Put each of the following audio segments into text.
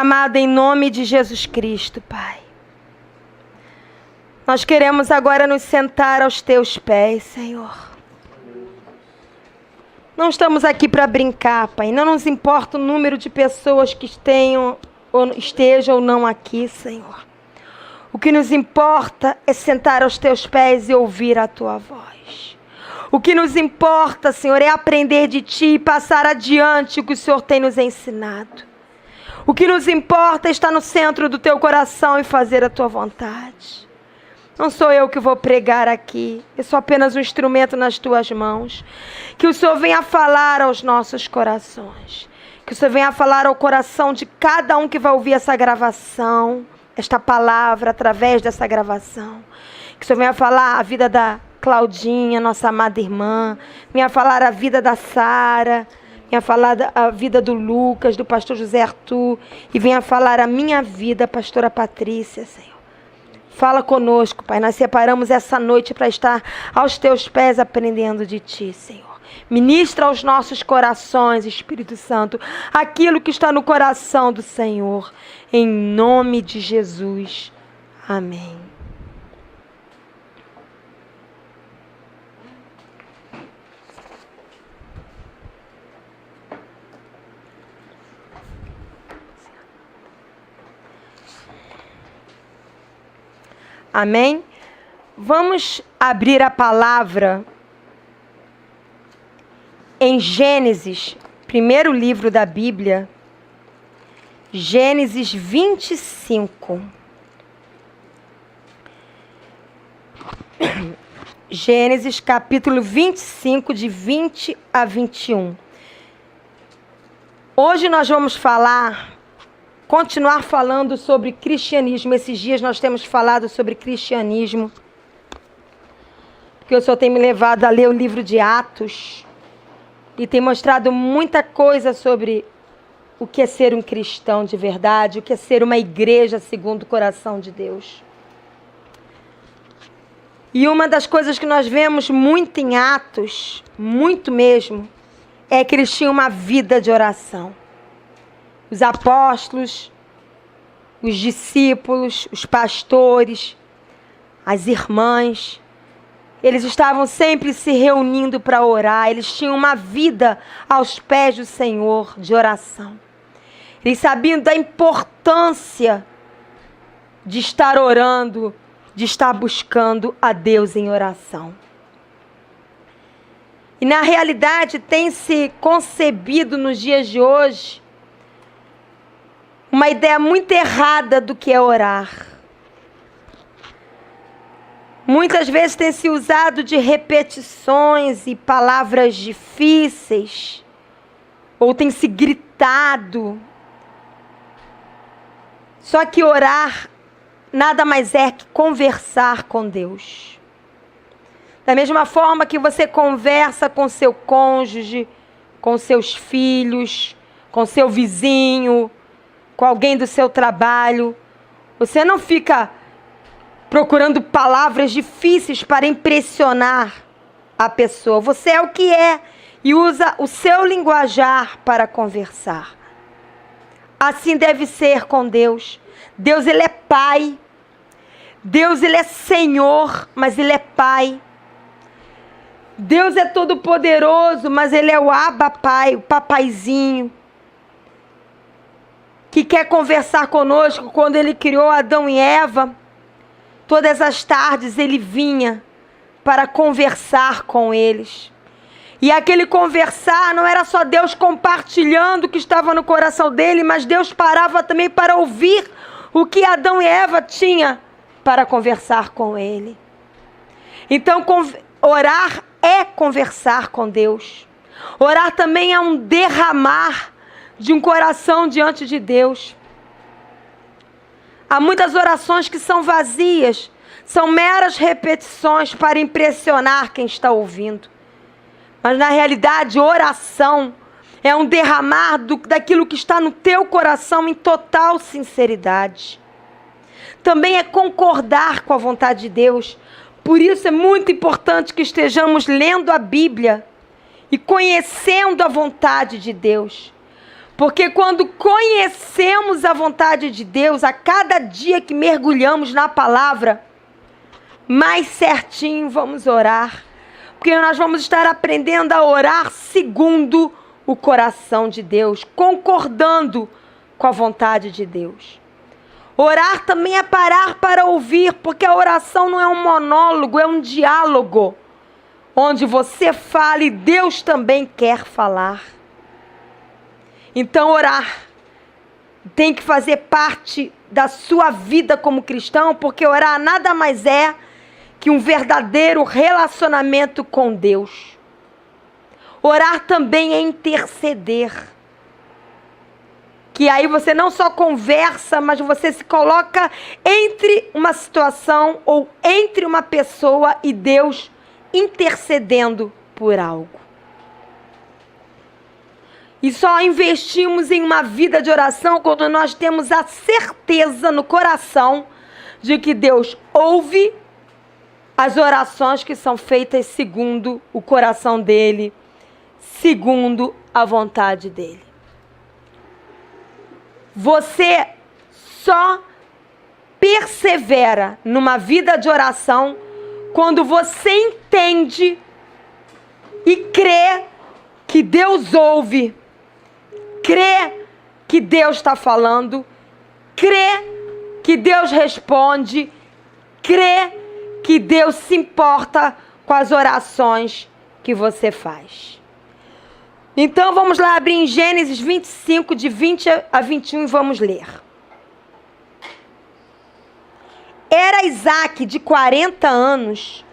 amado, em nome de Jesus Cristo, Pai, nós queremos agora nos sentar aos teus pés, Senhor. Não estamos aqui para brincar, Pai. Não nos importa o número de pessoas que estejam ou não aqui, Senhor. O que nos importa é sentar aos teus pés e ouvir a tua voz. O que nos importa, Senhor, é aprender de ti e passar adiante o que o Senhor tem nos ensinado. O que nos importa é estar no centro do teu coração e fazer a tua vontade. Não sou eu que vou pregar aqui, eu sou apenas um instrumento nas tuas mãos. Que o Senhor venha falar aos nossos corações. Que o Senhor venha falar ao coração de cada um que vai ouvir essa gravação, esta palavra através dessa gravação. Que o Senhor venha falar a vida da Claudinha, nossa amada irmã. Venha falar a vida da Sara. Venha falar a vida do Lucas, do pastor José Arthur. E venha falar a minha vida, pastora Patrícia, Senhor. Fala conosco, Pai. Nós separamos essa noite para estar aos teus pés aprendendo de ti, Senhor. Ministra aos nossos corações, Espírito Santo, aquilo que está no coração do Senhor. Em nome de Jesus. Amém. Amém? Vamos abrir a palavra em Gênesis, primeiro livro da Bíblia, Gênesis 25. Gênesis capítulo 25, de 20 a 21. Hoje nós vamos continuar falando sobre cristianismo. Esses dias nós temos falado sobre cristianismo, porque o Senhor tem me levado a ler o livro de Atos e tem mostrado muita coisa sobre o que é ser um cristão de verdade, o que é ser uma igreja segundo o coração de Deus. E uma das coisas que nós vemos muito em Atos, muito mesmo, é que eles tinham uma vida de oração. Os apóstolos, os discípulos, os pastores, as irmãs, eles estavam sempre se reunindo para orar. Eles tinham uma vida aos pés do Senhor de oração. Eles sabiam da importância de estar orando, de estar buscando a Deus em oração. E na realidade tem se concebido nos dias de hoje uma ideia muito errada do que é orar. Muitas vezes tem se usado de repetições e palavras difíceis, ou tem se gritado. Só que orar nada mais é que conversar com Deus. Da mesma forma que você conversa com seu cônjuge, com seus filhos, com seu vizinho, com alguém do seu trabalho, você não fica procurando palavras difíceis para impressionar a pessoa. Você é o que é e usa o seu linguajar para conversar. Assim deve ser com Deus. Deus, Ele é Pai. Deus, Ele é Senhor, mas Ele é Pai. Deus é todo poderoso, mas Ele é o Abba Pai, o papaizinho, que quer conversar conosco. Quando Ele criou Adão e Eva, todas as tardes Ele vinha para conversar com eles. E aquele conversar não era só Deus compartilhando o que estava no coração dele, mas Deus parava também para ouvir o que Adão e Eva tinham para conversar com ele. Então, orar é conversar com Deus. Orar também é um derramar de um coração diante de Deus. Há muitas orações que são vazias, são meras repetições para impressionar quem está ouvindo. Mas na realidade, oração é um derramar daquilo que está no teu coração em total sinceridade. Também é concordar com a vontade de Deus. Por isso é muito importante que estejamos lendo a Bíblia e conhecendo a vontade de Deus. Porque quando conhecemos a vontade de Deus, a cada dia que mergulhamos na palavra, mais certinho vamos orar. Porque nós vamos estar aprendendo a orar segundo o coração de Deus, concordando com a vontade de Deus. Orar também é parar para ouvir, porque a oração não é um monólogo, é um diálogo, onde você fala e Deus também quer falar. Então orar tem que fazer parte da sua vida como cristão, porque orar nada mais é que um verdadeiro relacionamento com Deus. Orar também é interceder. Que aí você não só conversa, mas você se coloca entre uma situação ou entre uma pessoa e Deus intercedendo por algo. E só investimos em uma vida de oração quando nós temos a certeza no coração de que Deus ouve as orações que são feitas segundo o coração dele, segundo a vontade dele. Você só persevera numa vida de oração quando você entende e crê que Deus ouve, crê que Deus está falando, crê que Deus responde, crê que Deus se importa com as orações que você faz. Então vamos lá abrir em Gênesis 25, de 20 a 21 e vamos ler. Era Isaque de 40 anos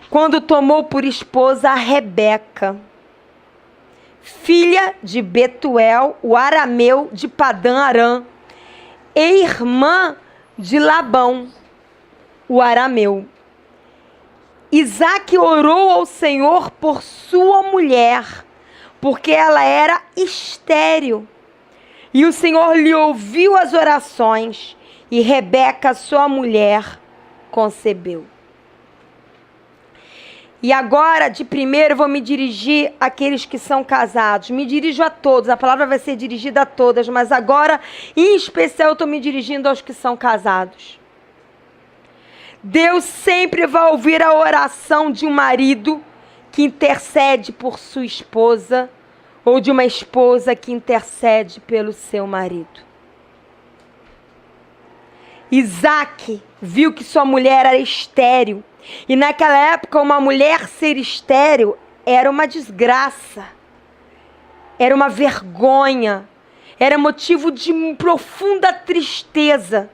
quando tomou por esposa a Rebeca, filha de Betuel, o arameu de Padã Arã, e irmã de Labão, o arameu. Isaque orou ao Senhor por sua mulher, porque ela era estéril. E o Senhor lhe ouviu as orações, e Rebeca, sua mulher, concebeu. E agora, de primeiro, eu vou me dirigir àqueles que são casados. Me dirijo a todos, a palavra vai ser dirigida a todas, mas agora, em especial, eu estou me dirigindo aos que são casados. Deus sempre vai ouvir a oração de um marido que intercede por sua esposa, ou de uma esposa que intercede pelo seu marido. Isaque viu que sua mulher era estéril, e naquela época uma mulher ser estéril era uma desgraça, era uma vergonha, era motivo de profunda tristeza,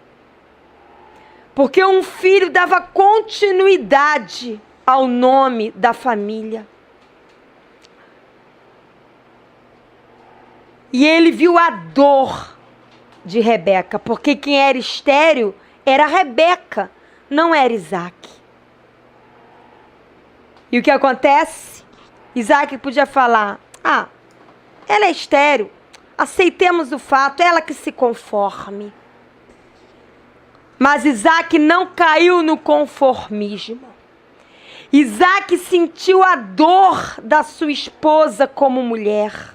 porque um filho dava continuidade ao nome da família. E ele viu a dor de Rebeca, porque quem era estéril era Rebeca, não era Isaque. E o que acontece? Isaque podia falar, ela é estéril, aceitemos o fato, ela que se conforme. Mas Isaque não caiu no conformismo. Isaque sentiu a dor da sua esposa como mulher.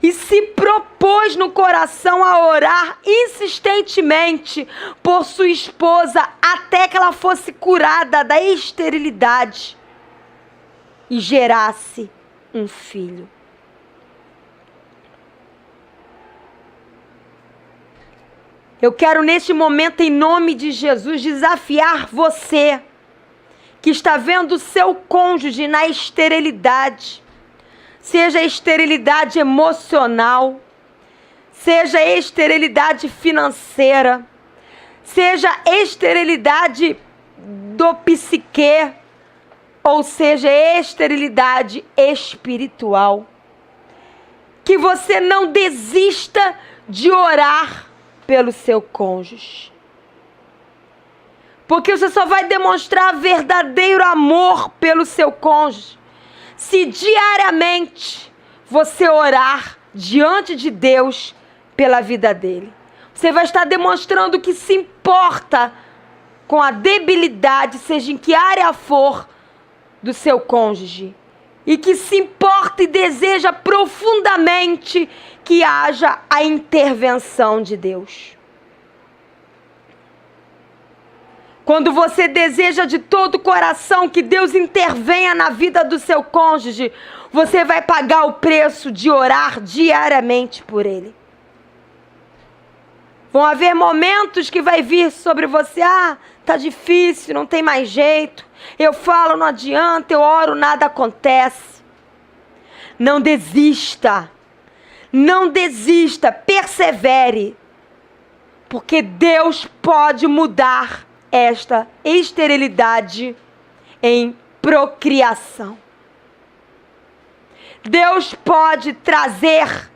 E se propôs no coração a orar insistentemente por sua esposa até que ela fosse curada da esterilidade e gerasse um filho. Eu quero neste momento, em nome de Jesus, desafiar você que está vendo o seu cônjuge na esterilidade, seja esterilidade emocional, seja esterilidade financeira, seja esterilidade do psique, ou seja, esterilidade espiritual. Que você não desista de orar pelo seu cônjuge. Porque você só vai demonstrar verdadeiro amor pelo seu cônjuge se diariamente você orar diante de Deus pela vida dele. Você vai estar demonstrando que se importa com a debilidade, seja em que área for, do seu cônjuge. e que se importa e deseja profundamente que haja a intervenção de Deus. Quando você deseja de todo o coração que Deus intervenha na vida do seu cônjuge, você vai pagar o preço de orar diariamente por ele. Vão haver momentos que vai vir sobre você, tá difícil, não tem mais jeito. Eu falo, não adianta, eu oro, nada acontece. Não desista. Não desista, persevere. Porque Deus pode mudar esta esterilidade em procriação. Deus pode trazer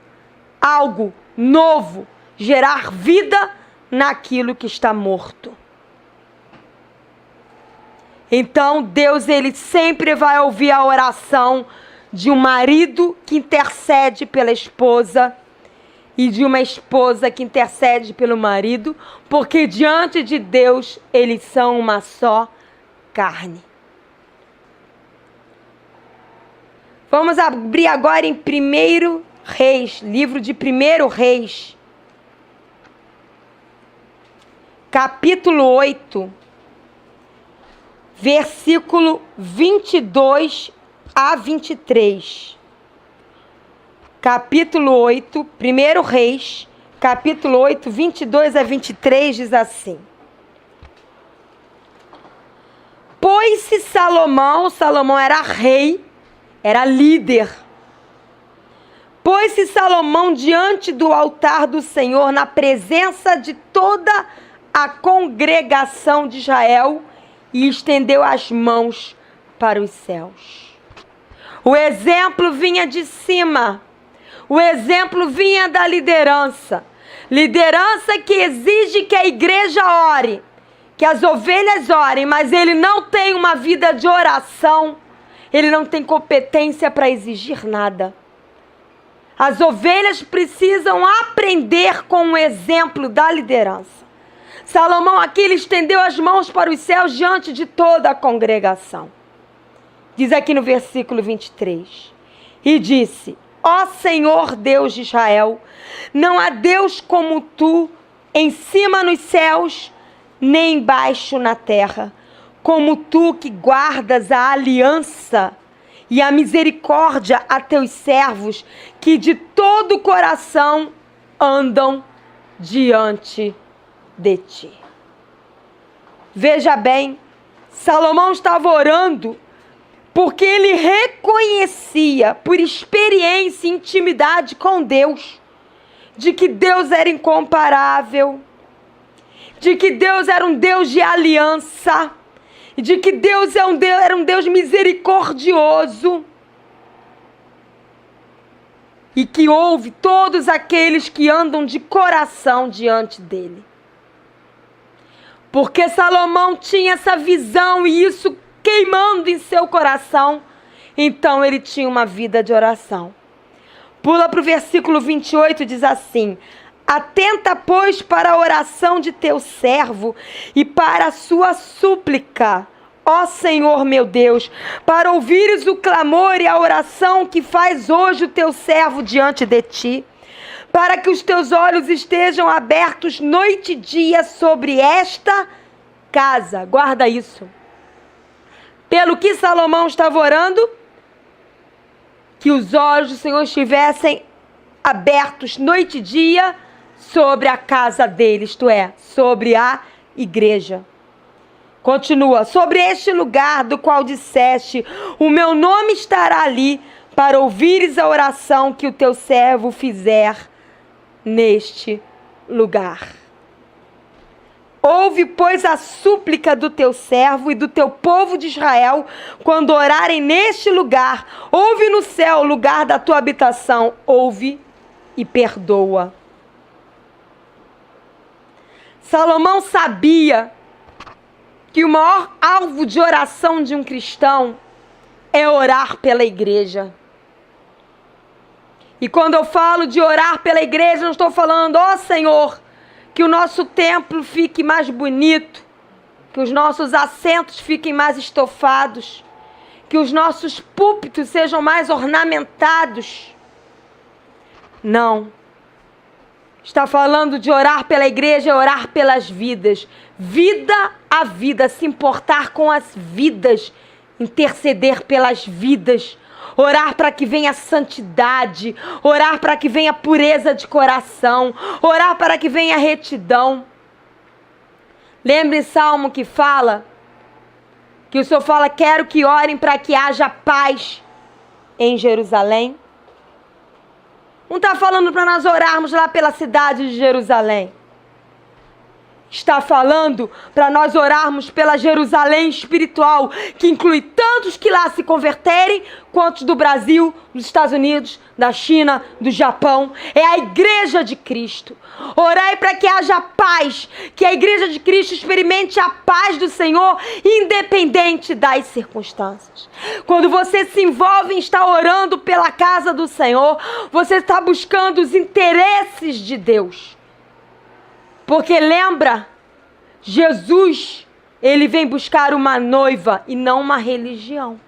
algo novo, gerar vida naquilo que está morto. Então Deus, ele sempre vai ouvir a oração de um marido que intercede pela esposa e de uma esposa que intercede pelo marido, porque diante de Deus eles são uma só carne. Vamos abrir agora em 1 Reis, livro de 1 Reis, capítulo 8, versículo 22 a 23. Capítulo 8, 1 Reis, capítulo 8, 22 a 23, diz assim. Pôs-se Salomão era rei, era líder. Pôs-se Salomão diante do altar do Senhor, na presença de toda a congregação de Israel, e estendeu as mãos para os céus. O exemplo vinha de cima. O exemplo vinha da liderança. Liderança que exige que a igreja ore, que as ovelhas orem, mas ele não tem uma vida de oração. Ele não tem competência para exigir nada. As ovelhas precisam aprender com o exemplo da liderança. Salomão aqui, ele estendeu as mãos para os céus diante de toda a congregação. Diz aqui no versículo 23. E disse: Ó Senhor Deus de Israel, não há Deus como tu, em cima nos céus, nem embaixo na terra, como tu que guardas a aliança e a misericórdia a teus servos, que de todo o coração andam diante de ti. Veja bem, Salomão estava orando porque ele reconhecia, por experiência e intimidade com Deus, de que Deus era incomparável, de que Deus era um Deus de aliança, de que Deus era um Deus misericordioso, e que ouve todos aqueles que andam de coração diante dele. Porque Salomão tinha essa visão e isso queimando em seu coração, então ele tinha uma vida de oração. Pula para o versículo 28, diz assim: Atenta, pois, para a oração de teu servo e para a sua súplica, ó Senhor meu Deus, para ouvires o clamor e a oração que faz hoje o teu servo diante de ti, para que os teus olhos estejam abertos noite e dia sobre esta casa. Guarda isso. Pelo que Salomão estava orando? Que os olhos do Senhor estivessem abertos noite e dia sobre a casa dele, isto é, sobre a igreja. Continua: sobre este lugar do qual disseste, o meu nome estará ali, para ouvires a oração que o teu servo fizer neste lugar. Ouve, pois, a súplica do teu servo e do teu povo de Israel, quando orarem neste lugar. Ouve no céu, o lugar da tua habitação. Ouve e perdoa. Salomão sabia que o maior alvo de oração de um cristão é orar pela igreja. E quando eu falo de orar pela igreja, não estou falando, ó Senhor, que o nosso templo fique mais bonito, que os nossos assentos fiquem mais estofados, que os nossos púlpitos sejam mais ornamentados. Não. Está falando de orar pela igreja, orar pelas vidas. Vida a vida, se importar com as vidas, interceder pelas vidas, orar para que venha santidade, orar para que venha pureza de coração, orar para que venha retidão. Lembre Salmo que fala, que o Senhor fala, quero que orem para que haja paz em Jerusalém. Não está falando para nós orarmos lá pela cidade de Jerusalém. Está falando para nós orarmos pela Jerusalém espiritual, que inclui tantos que lá se converterem, quantos do Brasil, dos Estados Unidos, da China, do Japão. É a igreja de Cristo. Orai para que haja paz, que a igreja de Cristo experimente a paz do Senhor, independente das circunstâncias. Quando você se envolve em estar orando pela casa do Senhor, você está buscando os interesses de Deus. Porque lembra, Jesus, ele vem buscar uma noiva e não uma religião.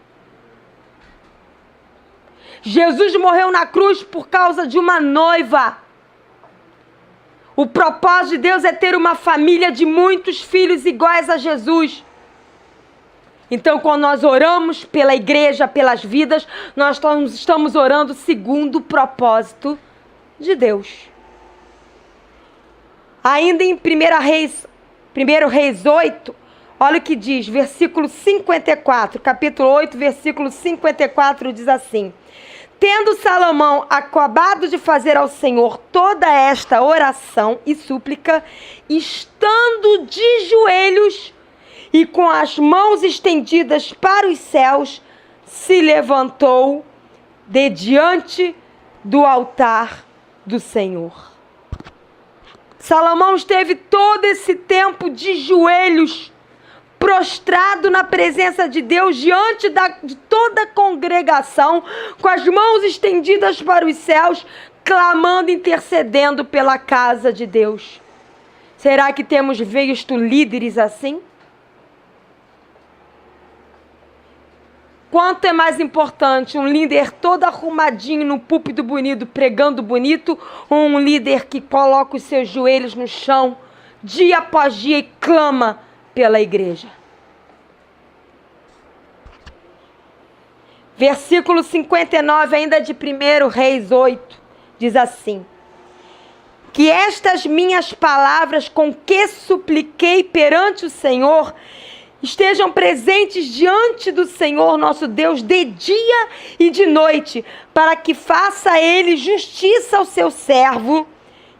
Jesus morreu na cruz por causa de uma noiva. O propósito de Deus é ter uma família de muitos filhos iguais a Jesus. Então, quando nós oramos pela igreja, pelas vidas, nós estamos orando segundo o propósito de Deus. Ainda em 1 Reis 8, olha o que diz, versículo 54, capítulo 8, versículo 54, diz assim: tendo Salomão acabado de fazer ao Senhor toda esta oração e súplica, estando de joelhos e com as mãos estendidas para os céus, se levantou de diante do altar do Senhor. Salomão esteve todo esse tempo de joelhos, prostrado na presença de Deus, diante de toda a congregação, com as mãos estendidas para os céus, clamando, intercedendo pela casa de Deus. Será que temos visto líderes assim? Quanto é mais importante um líder todo arrumadinho no púlpito bonito, pregando bonito, ou um líder que coloca os seus joelhos no chão, dia após dia, e clama pela igreja? Versículo 59, ainda de 1 Reis 8, diz assim: que estas minhas palavras com que supliquei perante o Senhor estejam presentes diante do Senhor nosso Deus de dia e de noite, para que faça a ele justiça ao seu servo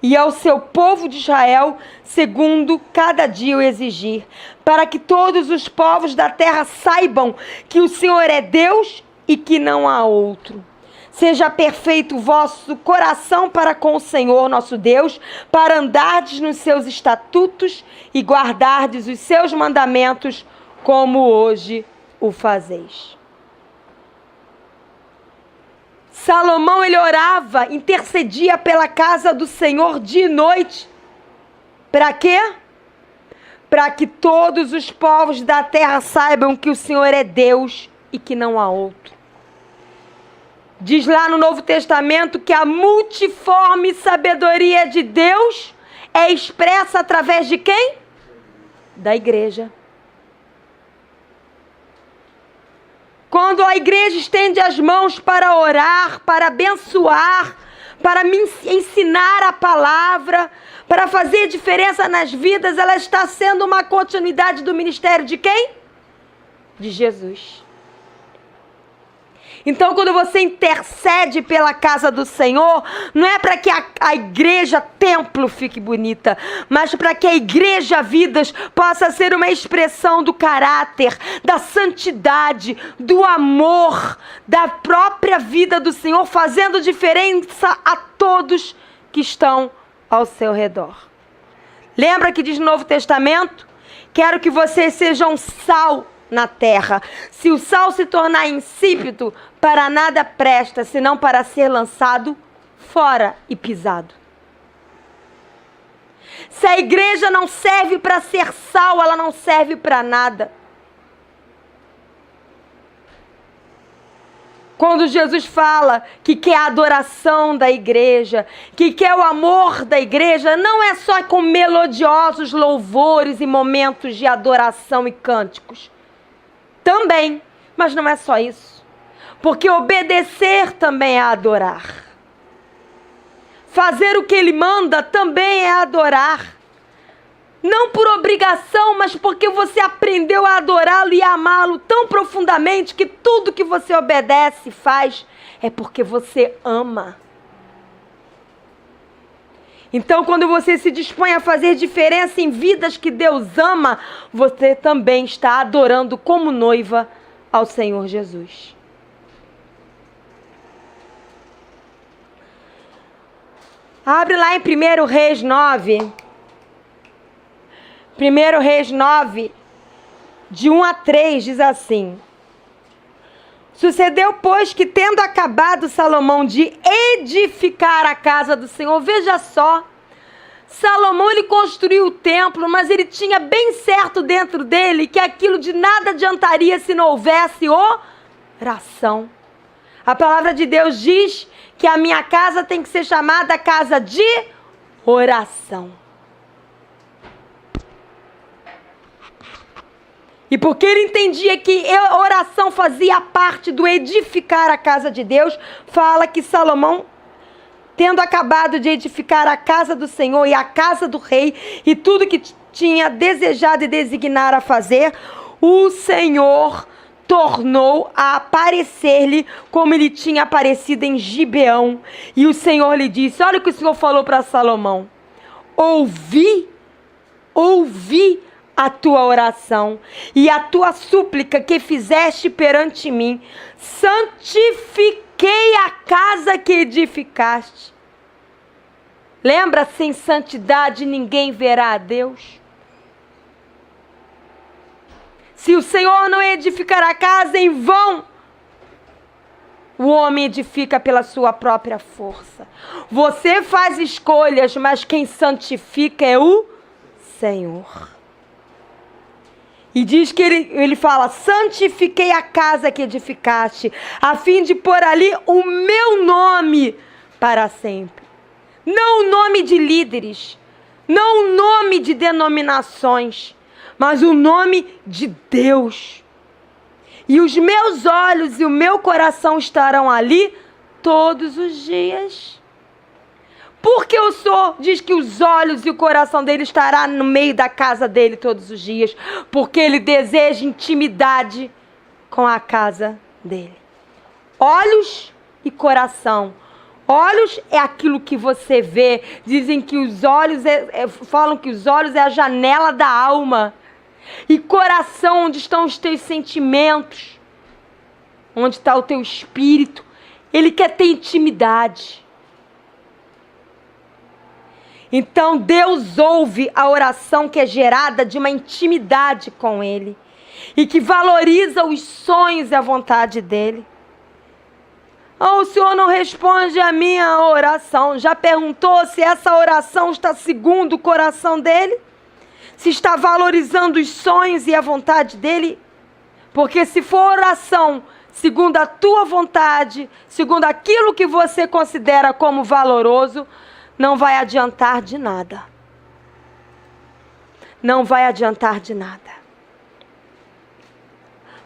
e ao seu povo de Israel, segundo cada dia o exigir, para que todos os povos da terra saibam que o Senhor é Deus e que não há outro. Seja perfeito o vosso coração para com o Senhor nosso Deus, para andardes nos seus estatutos e guardardes os seus mandamentos, como hoje o fazeis. Salomão, ele orava, intercedia pela casa do Senhor dia e noite. Para quê? Para que todos os povos da terra saibam que o Senhor é Deus e que não há outro. Diz lá no Novo Testamento que a multiforme sabedoria de Deus é expressa através de quem? Da igreja. Quando a igreja estende as mãos para orar, para abençoar, para me ensinar a palavra, para fazer diferença nas vidas, ela está sendo uma continuidade do ministério de quem? De Jesus. Então, quando você intercede pela casa do Senhor, não é para que a igreja templo fique bonita, mas para que a igreja vidas possa ser uma expressão do caráter, da santidade, do amor, da própria vida do Senhor, fazendo diferença a todos que estão ao seu redor. Lembra que diz no Novo Testamento? Quero que vocês sejam sal na terra. Se o sal se tornar insípido, para nada presta, senão para ser lançado fora e pisado. Se a igreja não serve para ser sal, ela não serve para nada. Quando Jesus fala que quer a adoração da igreja, que quer o amor da igreja, não é só com melodiosos louvores e momentos de adoração e cânticos. Também, mas não é só isso. Porque obedecer também é adorar. Fazer o que ele manda também é adorar. Não por obrigação, mas porque você aprendeu a adorá-lo e amá-lo tão profundamente que tudo que você obedece e faz é porque você ama. Então, quando você se dispõe a fazer diferença em vidas que Deus ama, você também está adorando como noiva ao Senhor Jesus. Abre lá em 1 Reis 9. 1 Reis 9, de 1 a 3, diz assim: Sucedeu, pois, que tendo acabado Salomão de edificar a casa do Senhor, veja só, Salomão ele construiu o templo, mas ele tinha bem certo dentro dele que aquilo de nada adiantaria se não houvesse oração. A palavra de Deus diz que a minha casa tem que ser chamada casa de oração. E porque ele entendia que a oração fazia parte do edificar a casa de Deus, fala que Salomão, tendo acabado de edificar a casa do Senhor e a casa do rei, e tudo que tinha desejado e designar a fazer, o Senhor tornou a aparecer-lhe como ele tinha aparecido em Gibeão. E o Senhor lhe disse, olha o que o Senhor falou para Salomão: ouvi a tua oração e a tua súplica que fizeste perante mim. Santifiquei a casa que edificaste. Lembra, sem santidade ninguém verá a Deus. Se o Senhor não edificar a casa, em vão o homem edifica pela sua própria força. Você faz escolhas, mas quem santifica é o Senhor. E diz que ele fala, santifiquei a casa que edificaste, a fim de pôr ali o meu nome para sempre. Não o nome de líderes, não o nome de denominações, mas o nome de Deus. E os meus olhos e o meu coração estarão ali todos os dias. Porque o Senhor diz que os olhos e o coração dele estará no meio da casa dele todos os dias. Porque ele deseja intimidade com a casa dele. Olhos e coração. Olhos é aquilo que você vê. Dizem que os olhos, falam que os olhos é a janela da alma. E coração, onde estão os teus sentimentos, onde está o teu espírito. Ele quer ter intimidade. Então Deus ouve a oração que é gerada de uma intimidade com Ele. E que valoriza os sonhos e a vontade dEle. Oh, o Senhor não responde a minha oração. Já perguntou se essa oração está segundo o coração dEle? Se está valorizando os sonhos e a vontade dEle? Porque se for oração segundo a tua vontade, segundo aquilo que você considera como valoroso, não vai adiantar de nada. Não vai adiantar de nada.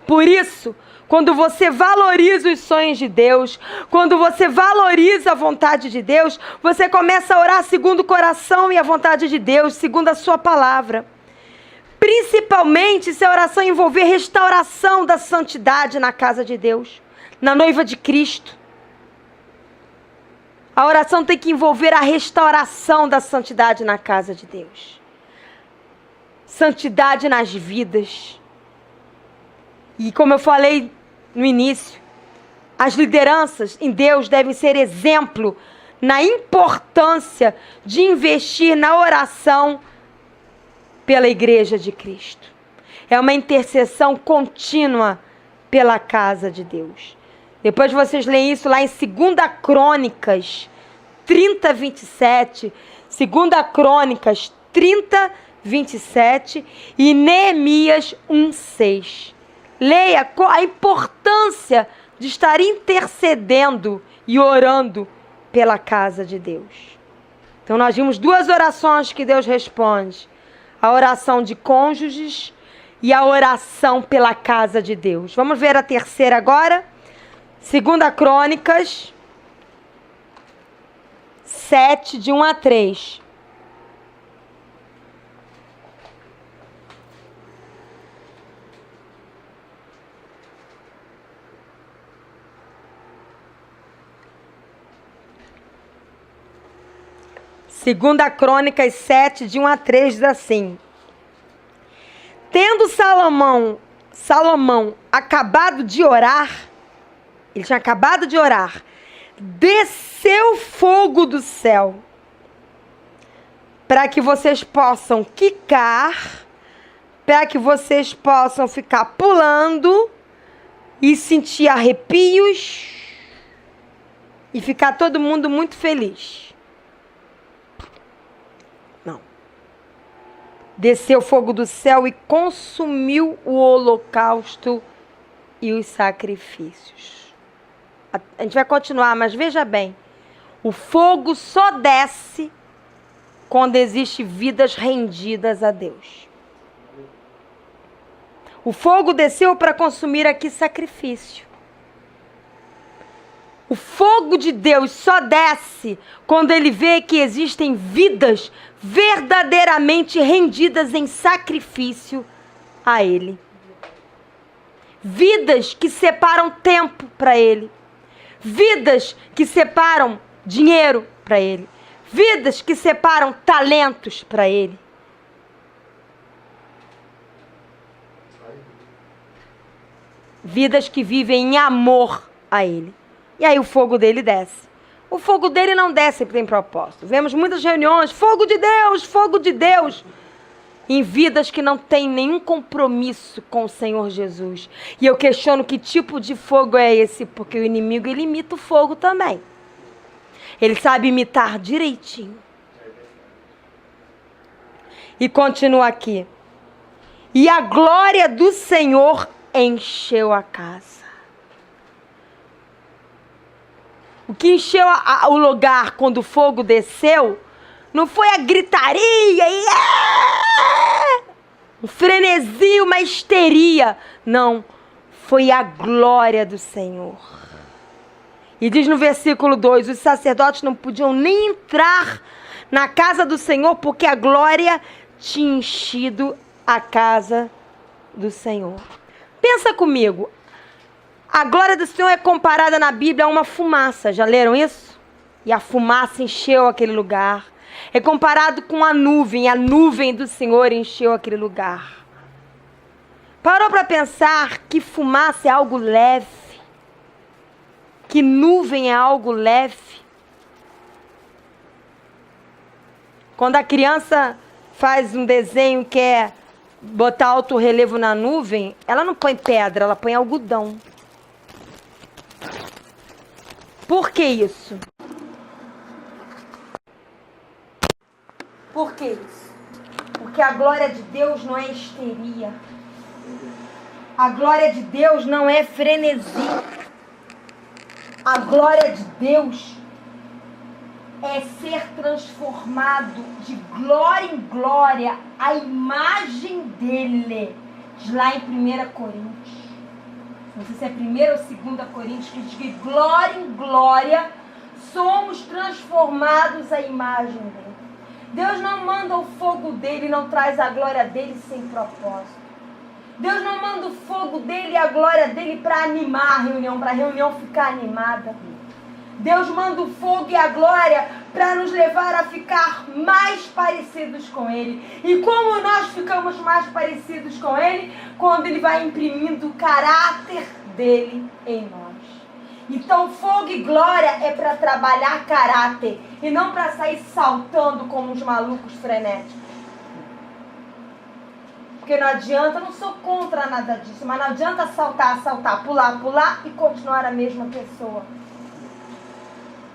Por isso, quando você valoriza os sonhos de Deus, quando você valoriza a vontade de Deus, você começa a orar segundo o coração e a vontade de Deus, segundo a sua palavra. Principalmente se a oração envolver restauração da santidade na casa de Deus, na noiva de Cristo. A oração tem que envolver a restauração da santidade na casa de Deus. Santidade nas vidas. E como eu falei no início, as lideranças em Deus devem ser exemplo na importância de investir na oração pela igreja de Cristo. É uma intercessão contínua pela casa de Deus. Depois vocês leem isso lá em 2 Crônicas 30, 27. 2 Crônicas 30, 27 e Neemias 1, 6. Leia a importância de estar intercedendo e orando pela casa de Deus. Então nós vimos duas orações que Deus responde. A oração de cônjuges e a oração pela casa de Deus. Vamos ver a terceira agora? 2 Crônicas 7, de 1 a 3. Segunda Crônicas 7, de 1 a 3, diz assim: Tendo Salomão acabado de orar, ele tinha acabado de orar, desceu fogo do céu, para que vocês possam quicar, para que vocês possam ficar pulando e sentir arrepios e ficar todo mundo muito feliz. Desceu fogo do céu e consumiu o holocausto e os sacrifícios. A gente vai continuar, mas veja bem. O fogo só desce quando existem vidas rendidas a Deus. O fogo desceu para consumir aqui sacrifício. O fogo de Deus só desce quando ele vê que existem vidas verdadeiramente rendidas em sacrifício a ele. Vidas que separam tempo para ele. Vidas que separam dinheiro para ele. Vidas que separam talentos para ele. Vidas que vivem em amor a ele. E aí o fogo dele desce. O fogo dele não desce sempre tem propósito. Vemos muitas reuniões, fogo de Deus, em vidas que não têm nenhum compromisso com o Senhor Jesus. E eu questiono que tipo de fogo é esse, porque o inimigo, ele imita o fogo também. Ele sabe imitar direitinho. E continua aqui. E a glória do Senhor encheu a casa. O que encheu o lugar quando o fogo desceu não foi a gritaria, um frenesi, uma histeria. Não, foi a glória do Senhor. E diz no versículo 2, os sacerdotes não podiam nem entrar na casa do Senhor porque a glória tinha enchido a casa do Senhor. Pensa comigo. A glória do Senhor é comparada na Bíblia a uma fumaça. Já leram isso? E a fumaça encheu aquele lugar. É comparado com a nuvem do Senhor encheu aquele lugar. Parou para pensar que fumaça é algo leve? Que nuvem é algo leve? Quando a criança faz um desenho que é botar alto relevo na nuvem, ela não põe pedra, ela põe algodão. Por que isso? Por que isso? Porque a glória de Deus não é histeria. A glória de Deus não é frenesi. A glória de Deus é ser transformado de glória em glória à imagem dele. Diz lá em 1 Coríntios. Não sei se é 1 ou 2 Coríntios, que diz que glória em glória somos transformados à imagem dele. Deus não manda o fogo dele, não traz a glória dele sem propósito. Deus não manda o fogo dele e a glória dele para animar a reunião, para a reunião ficar animada. Deus manda o fogo e a glória para nos levar a ficar mais parecidos com Ele. E como nós ficamos mais parecidos com Ele? Quando Ele vai imprimindo o caráter dele em nós. Então fogo e glória é para trabalhar caráter e não para sair saltando como uns malucos frenéticos. Porque não adianta, eu não sou contra nada disso, mas não adianta saltar, pular e continuar a mesma pessoa.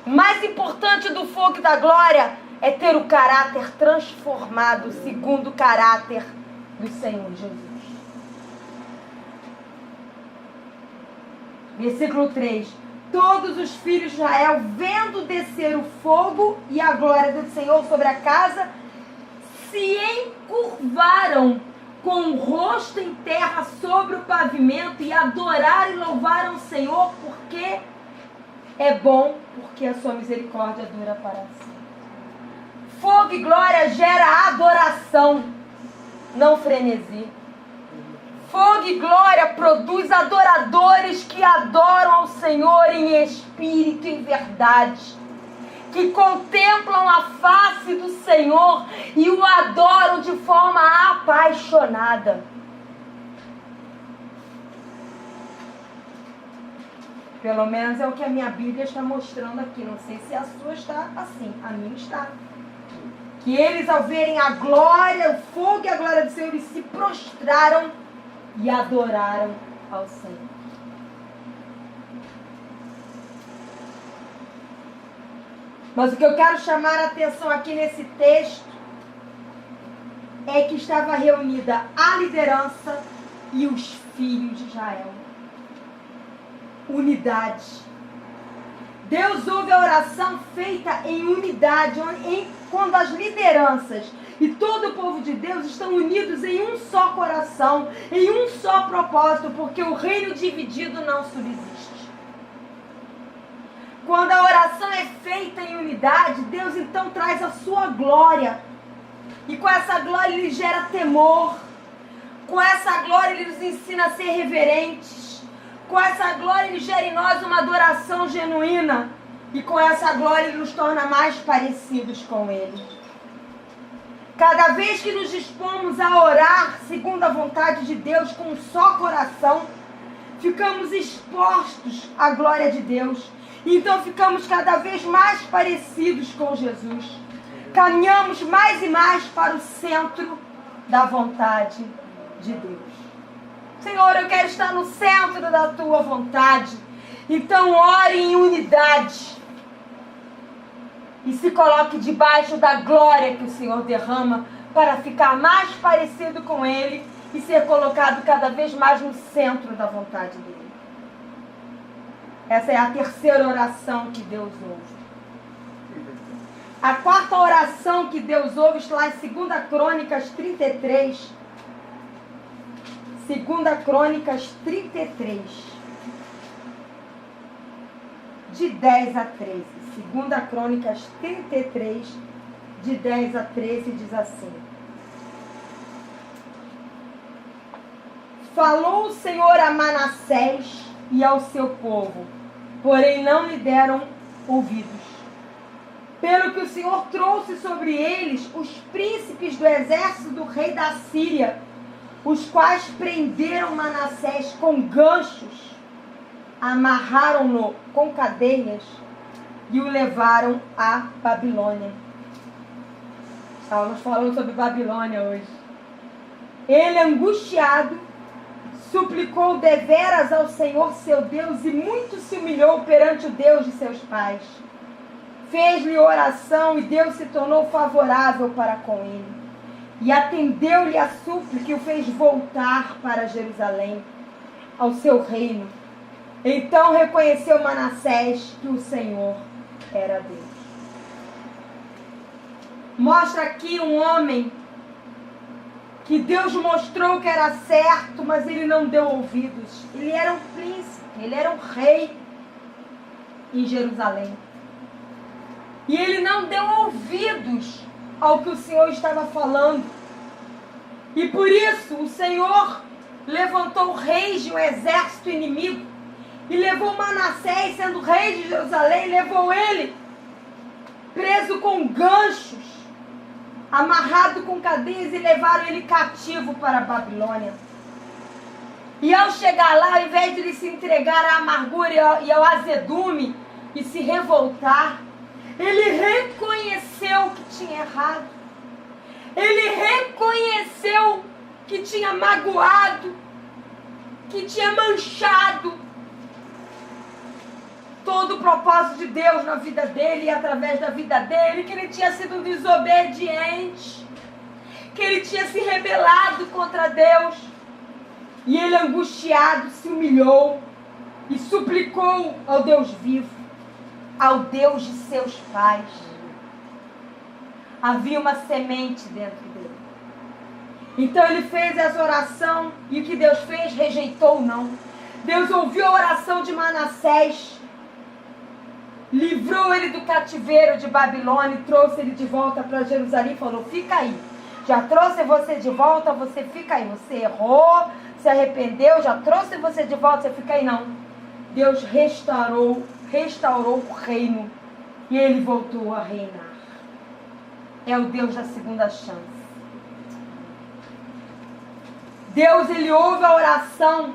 O mais importante do fogo e da glória é ter o caráter transformado segundo o caráter do Senhor Jesus. Versículo 3. Todos os filhos de Israel, vendo descer o fogo e a glória do Senhor sobre a casa, se encurvaram com o rosto em terra sobre o pavimento e adoraram e louvaram o Senhor, porque é bom, porque a sua misericórdia dura para sempre. Fogo e glória gera adoração, não frenesi. Fogo e glória produz adoradores que adoram ao Senhor em espírito e em verdade, que contemplam a face do Senhor e o adoram de forma apaixonada. Pelo menos é o que a minha Bíblia está mostrando aqui. Não sei se a sua está assim, a minha está. Que eles, ao verem a glória, o fogo e a glória do Senhor, eles se prostraram e adoraram ao Senhor. Mas o que eu quero chamar a atenção aqui nesse texto é que estava reunida a liderança e os filhos de Israel. Unidade. Deus ouve a oração feita em unidade, quando as lideranças e todo o povo de Deus estão unidos em um só coração, em um só propósito, porque o reino dividido não subsiste. Quando a oração é feita em unidade, Deus então traz a sua glória. E com essa glória Ele gera temor. Com essa glória Ele nos ensina a ser reverentes. Com essa glória Ele gera em nós uma adoração genuína. E com essa glória Ele nos torna mais parecidos com Ele. Cada vez que nos dispomos a orar segundo a vontade de Deus com um só coração, ficamos expostos à glória de Deus. Então ficamos cada vez mais parecidos com Jesus. Caminhamos mais e mais para o centro da vontade de Deus. Senhor, eu quero estar no centro da tua vontade. Então ore em unidade. E se coloque debaixo da glória que o Senhor derrama para ficar mais parecido com Ele e ser colocado cada vez mais no centro da vontade dEle. Essa é a terceira oração que Deus ouve. A quarta oração que Deus ouve está lá em 2 Crônicas 33. 2 Crônicas 33. De 10 a 13. 2 Crônicas 33, de 10 a 13, diz assim. Falou o Senhor a Manassés e ao seu povo, porém não lhe deram ouvidos. Pelo que o Senhor trouxe sobre eles os príncipes do exército do rei da Síria, os quais prenderam Manassés com ganchos, amarraram-no com cadeias e o levaram à Babilônia. Estávamos falando sobre Babilônia hoje. Ele, angustiado, suplicou deveras ao Senhor seu Deus e muito se humilhou perante o Deus de seus pais. Fez-lhe oração e Deus se tornou favorável para com ele. E atendeu-lhe a súplica e o fez voltar para Jerusalém, ao seu reino. Então reconheceu Manassés que o Senhor era Deus. Mostra aqui um homem que Deus mostrou que era certo, mas ele não deu ouvidos. Ele era um príncipe, ele era um rei em Jerusalém. E ele não deu ouvidos ao que o Senhor estava falando. E por isso o Senhor levantou reis de um exército inimigo e levou Manassés, sendo rei de Jerusalém, levou ele preso com ganchos, amarrado com cadeias, e levaram ele cativo para a Babilônia. E ao chegar lá, ao invés de ele se entregar à amargura e ao azedume e se revoltar, ele reconheceu que tinha errado. Ele reconheceu que tinha magoado, que tinha manchado todo o propósito de Deus na vida dele e através da vida dele, que ele tinha sido desobediente, que ele tinha se rebelado contra Deus. E ele, angustiado, se humilhou e suplicou ao Deus vivo, ao Deus de seus pais. Havia uma semente dentro dele. Então ele fez essa oração, e o que Deus fez? Rejeitou não. Deus ouviu a oração de Manassés, livrou ele do cativeiro de Babilônia, trouxe ele de volta para Jerusalém e falou: fica aí, já trouxe você de volta, você fica aí. Você errou, se arrependeu, já trouxe você de volta, você fica aí. Não, Deus restaurou o reino, e ele voltou a reinar. É o Deus da segunda chance. Deus, ele ouve a oração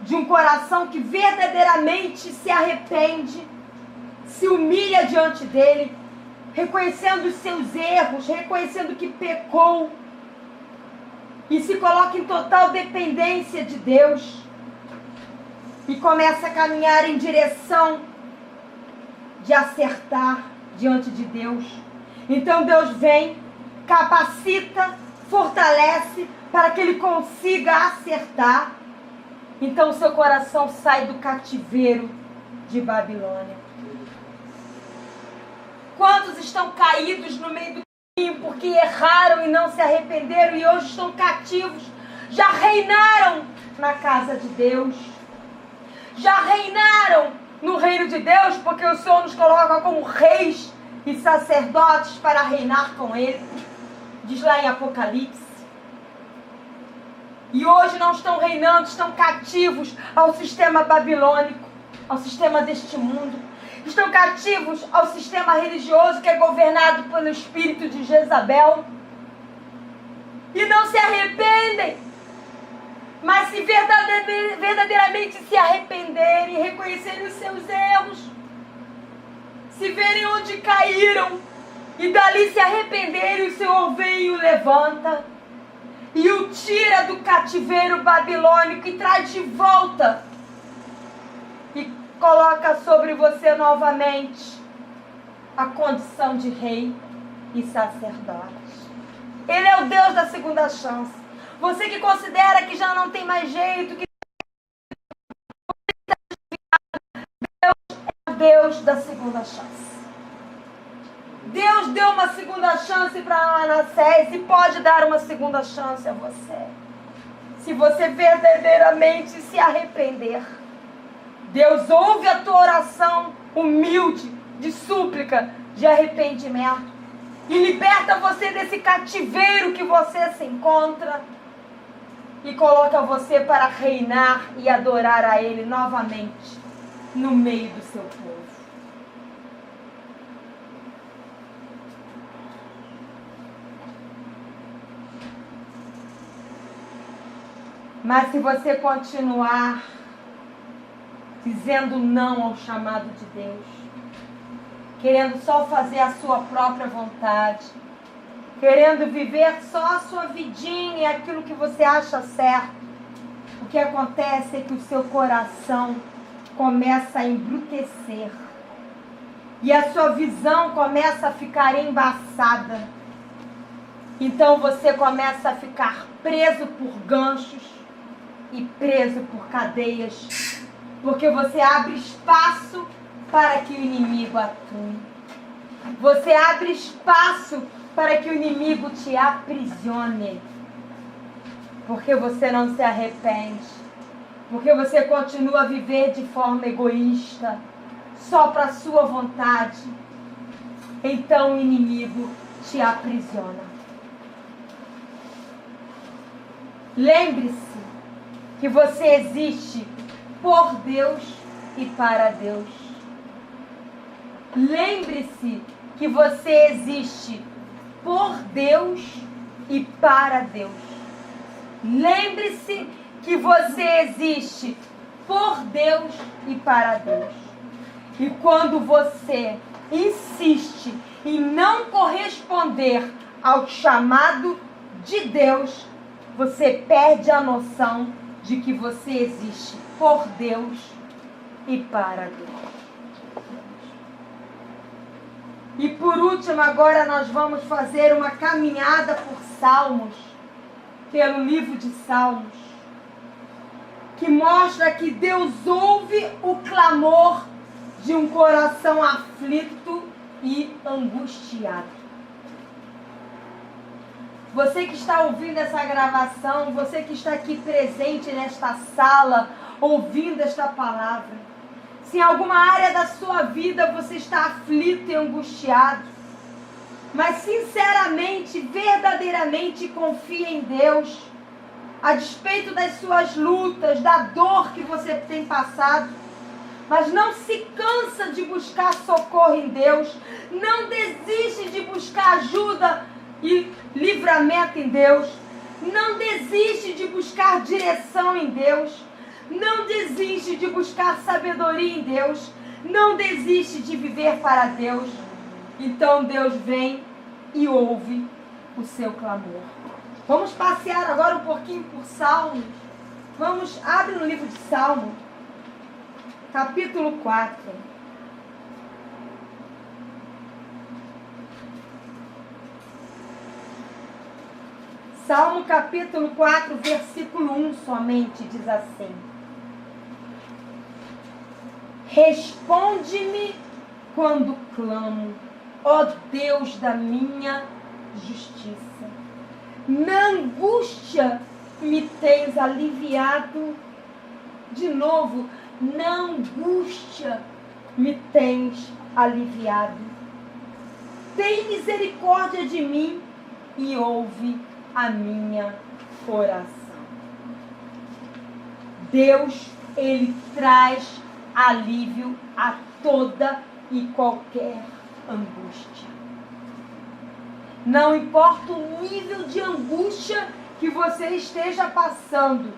de um coração que verdadeiramente se arrepende, se humilha diante dele, reconhecendo os seus erros, reconhecendo que pecou, e se coloca em total dependência de Deus, e começa a caminhar em direção de acertar diante de Deus. Então Deus vem, capacita, fortalece para que ele consiga acertar. Então seu coração sai do cativeiro de Babilônia. Quantos estão caídos no meio do caminho porque erraram e não se arrependeram e hoje estão cativos? Já reinaram na casa de Deus, já reinaram no reino de Deus, porque o Senhor nos coloca como reis e sacerdotes para reinar com Ele, diz lá em Apocalipse. E hoje não estão reinando, estão cativos ao sistema babilônico, ao sistema deste mundo. Estão cativos ao sistema religioso que é governado pelo espírito de Jezabel. E não se arrependem. Mas se verdadeiramente se arrependerem, reconhecerem os seus erros, se verem onde caíram e dali se arrependerem, o Senhor vem e o levanta e o tira do cativeiro babilônico e traz de volta e coloca sobre você novamente a condição de rei e sacerdote. Ele é o Deus da segunda chance. Você que considera que já não tem mais jeito, que Deus é o Deus da segunda chance. Deus deu uma segunda chance para Manassés e pode dar uma segunda chance a você. Se você verdadeiramente se arrepender, Deus ouve a tua oração humilde, de súplica, de arrependimento, e liberta você desse cativeiro que você se encontra e coloca você para reinar e adorar a Ele novamente no meio do seu povo. Mas se você continuar dizendo não ao chamado de Deus, querendo só fazer a sua própria vontade, querendo viver só a sua vidinha e aquilo que você acha certo, o que acontece é que o seu coração começa a embrutecer e a sua visão começa a ficar embaçada. Então você começa a ficar preso por ganchos e preso por cadeias, porque você abre espaço para que o inimigo atue. Você abre espaço para que o inimigo te aprisione, porque você não se arrepende, porque você continua a viver de forma egoísta, só para a sua vontade. Então o inimigo te aprisiona. Lembre-se que você existe por Deus e para Deus. Lembre-se que você existe por Deus e para Deus. Lembre-se que você existe por Deus e para Deus. E quando você insiste em não corresponder ao chamado de Deus, você perde a noção de que você existe por Deus e para Deus. E por último, agora nós vamos fazer uma caminhada por Salmos, pelo livro de Salmos, que mostra que Deus ouve o clamor de um coração aflito e angustiado. Você que está ouvindo essa gravação, você que está aqui presente nesta sala, ouvindo esta palavra, se em alguma área da sua vida você está aflito e angustiado, mas sinceramente, verdadeiramente confia em Deus, a despeito das suas lutas, da dor que você tem passado, mas não se cansa de buscar socorro em Deus, não desiste de buscar ajuda e livramento em Deus, não desiste de buscar direção em Deus, não desiste de buscar sabedoria em Deus, não desiste de viver para Deus. Então Deus vem e ouve o seu clamor. Vamos passear agora um pouquinho por Salmos. Abre no livro de Salmo, capítulo 4. Salmo capítulo 4, versículo 1 somente, diz assim: Responde-me quando clamo, ó Deus da minha justiça. Na angústia me tens aliviado. De novo, na angústia me tens aliviado. Tem misericórdia de mim e ouve a minha oração. Deus, Ele traz alívio a toda e qualquer angústia. Não importa o nível de angústia que você esteja passando,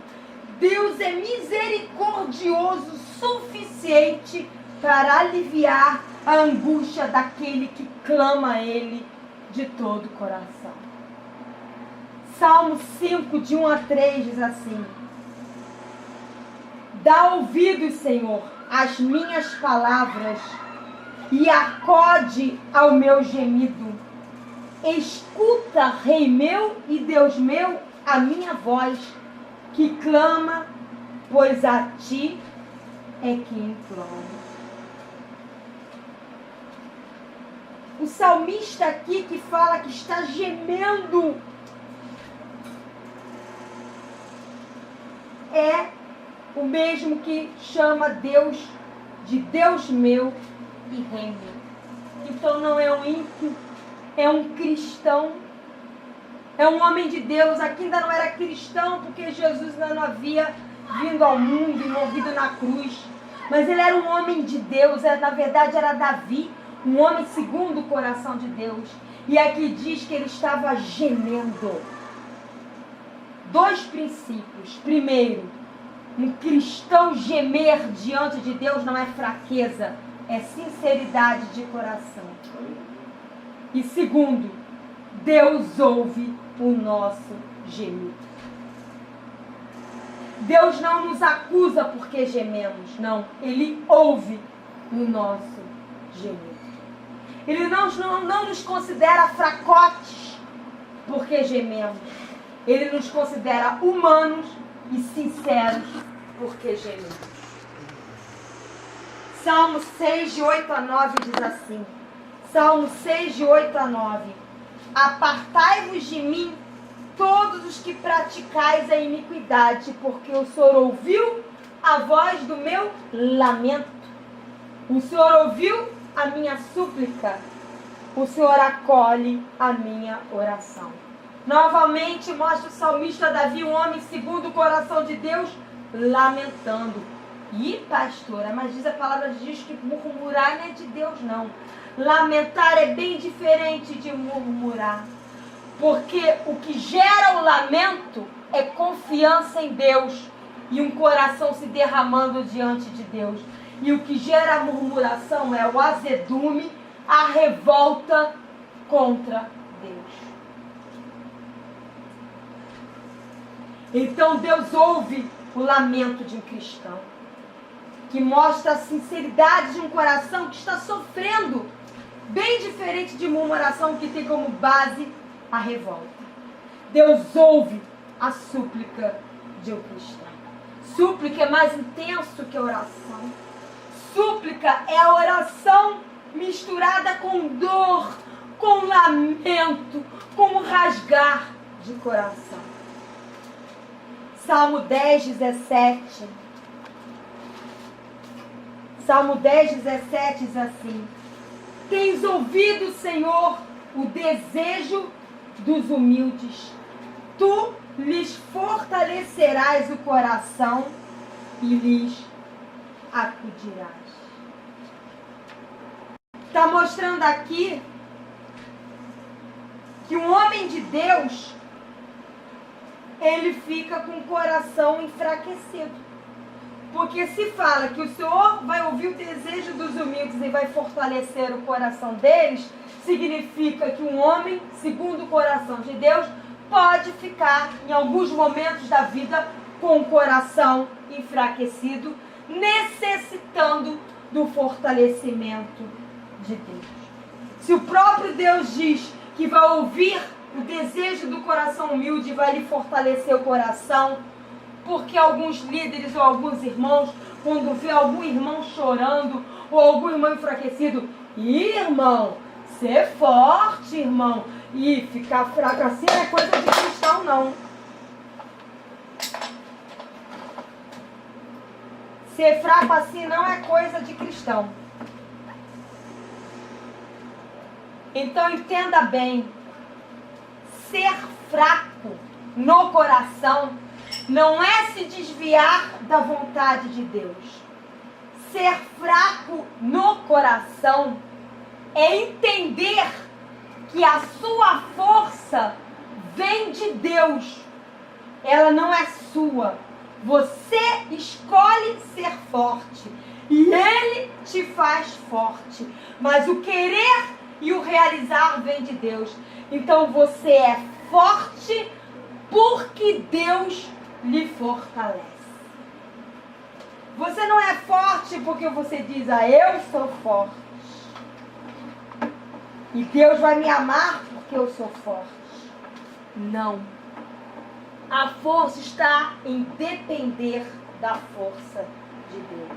Deus é misericordioso suficiente para aliviar a angústia daquele que clama a Ele de todo o coração. Salmo 5, de 1 a 3 diz assim: Dá ouvidos, Senhor, às minhas palavras e acode ao meu gemido. Escuta, Rei meu e Deus meu, a minha voz, que clama, pois a ti é que imploro. O salmista aqui que fala que está gemendo é o mesmo que chama Deus de Deus meu e Rei meu. Então não é um ímpio, é um cristão, é um homem de Deus. Aqui ainda não era cristão porque Jesus ainda não havia vindo ao mundo e morrido na cruz, mas ele era um homem de Deus. Na verdade era Davi, um homem segundo o coração de Deus. E aqui diz que ele estava gemendo. Dois princípios. Primeiro, um cristão gemer diante de Deus não é fraqueza, é sinceridade de coração. E segundo, Deus ouve o nosso gemido. Deus não nos acusa porque gememos, não. Ele ouve o nosso gemido. Ele não nos considera fracotes porque gememos. Ele nos considera humanos e sinceros porque gememos. Salmo 6, de 8 a 9 diz assim. Salmo 6, de 8 a 9. Apartai-vos de mim, todos os que praticais a iniquidade, porque o Senhor ouviu a voz do meu lamento. O Senhor ouviu a minha súplica. O Senhor acolhe a minha oração. Novamente mostra o salmista Davi, um homem segundo o coração de Deus, lamentando. E pastora, mas diz a palavra de Deus que murmurar não é de Deus não. Lamentar é bem diferente de murmurar. Porque o que gera o lamento é confiança em Deus e um coração se derramando diante de Deus. E o que gera a murmuração é o azedume, a revolta contra Deus. Então Deus ouve o lamento de um cristão, que mostra a sinceridade de um coração que está sofrendo, bem diferente de murmuração que tem como base a revolta. Deus ouve a súplica de um cristão. Súplica é mais intenso que a oração. Súplica é a oração misturada com dor, com lamento, com rasgar de coração. Salmo 10, 17. Salmo 10, 17 diz assim: Tens ouvido, Senhor, o desejo dos humildes. Tu lhes fortalecerás o coração e lhes acudirás. Está mostrando aqui que um homem de Deus, ele fica com o coração enfraquecido. Porque se fala que o Senhor vai ouvir o desejo dos humildes e vai fortalecer o coração deles, significa que um homem, segundo o coração de Deus, pode ficar em alguns momentos da vida com o coração enfraquecido, necessitando do fortalecimento de Deus. Se o próprio Deus diz que vai ouvir o desejo do coração humilde e vai lhe fortalecer o coração, porque alguns líderes ou alguns irmãos, quando vê algum irmão chorando ou algum irmão enfraquecido, irmão, ser forte, irmão, e ficar fraco assim não é coisa de cristão, não. Ser fraco assim não é coisa de cristão. Então entenda bem, ser fraco no coração não é se desviar da vontade de Deus. Ser fraco no coração é entender que a sua força vem de Deus. Ela não é sua. Você escolhe ser forte e Ele te faz forte. Mas o querer e o realizar vem de Deus. Então você é forte porque Deus lhe fortalece. Você não é forte porque você diz, eu sou forte. E Deus vai me amar porque eu sou forte. Não. A força está em depender da força de Deus.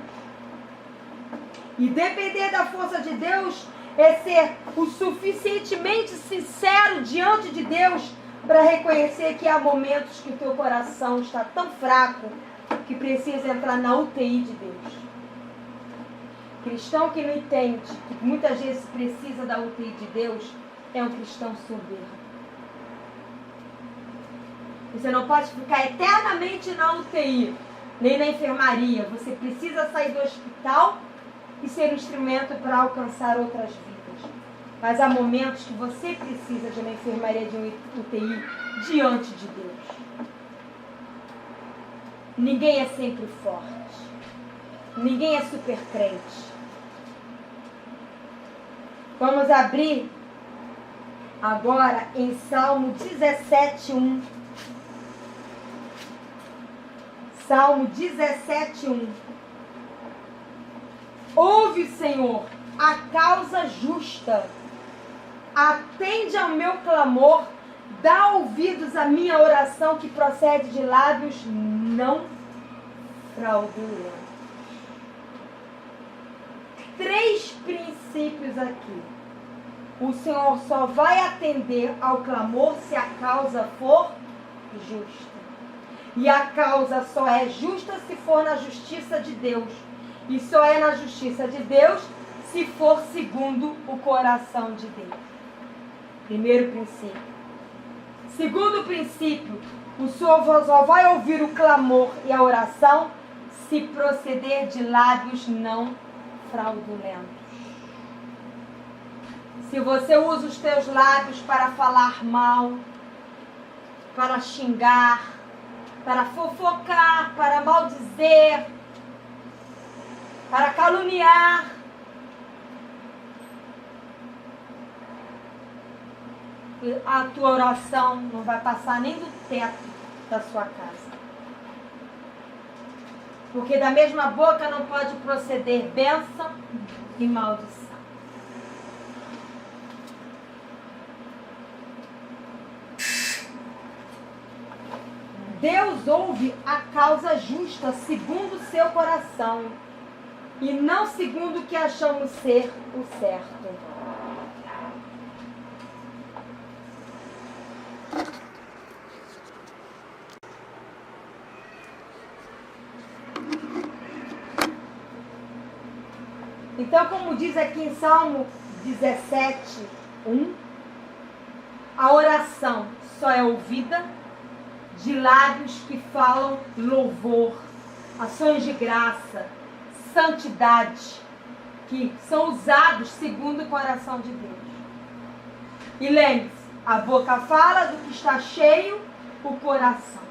E depender da força de Deus é ser o suficientemente sincero diante de Deus para reconhecer que há momentos que o teu coração está tão fraco que precisa entrar na UTI de Deus. Cristão que não entende que muitas vezes precisa da UTI de Deus é um cristão soberbo. Você não pode ficar eternamente na UTI, nem na enfermaria. Você precisa sair do hospital e ser um instrumento para alcançar outras vidas. Mas há momentos que você precisa de uma enfermaria, de um UTI, diante de Deus. Ninguém é sempre forte. Ninguém é super crente. Vamos abrir agora em Salmo 17:1. Salmo 17:1. Ouve, Senhor, a causa justa. Atende ao meu clamor. Dá ouvidos à minha oração que procede de lábios não fraudulentos. 3 princípios aqui. O Senhor só vai atender ao clamor se a causa for justa. E a causa só é justa se for na justiça de Deus. E só é na justiça de Deus se for segundo o coração de Deus. Primeiro princípio. Segundo princípio, o Senhor só vai ouvir o clamor e a oração se proceder de lábios não fraudulentos. Se você usa os teus lábios para falar mal, para xingar, para fofocar, para maldizer, para caluniar, a tua oração não vai passar nem do teto da sua casa. Porque da mesma boca não pode proceder bênção e maldição. Deus ouve a causa justa segundo o seu coração e não segundo o que achamos ser o certo. Então, como diz aqui em Salmo 17, 1, a oração só é ouvida de lábios que falam louvor, ações de graça, santidade, que são usados segundo o coração de Deus. E lembre-se, a boca fala do que está cheio o coração.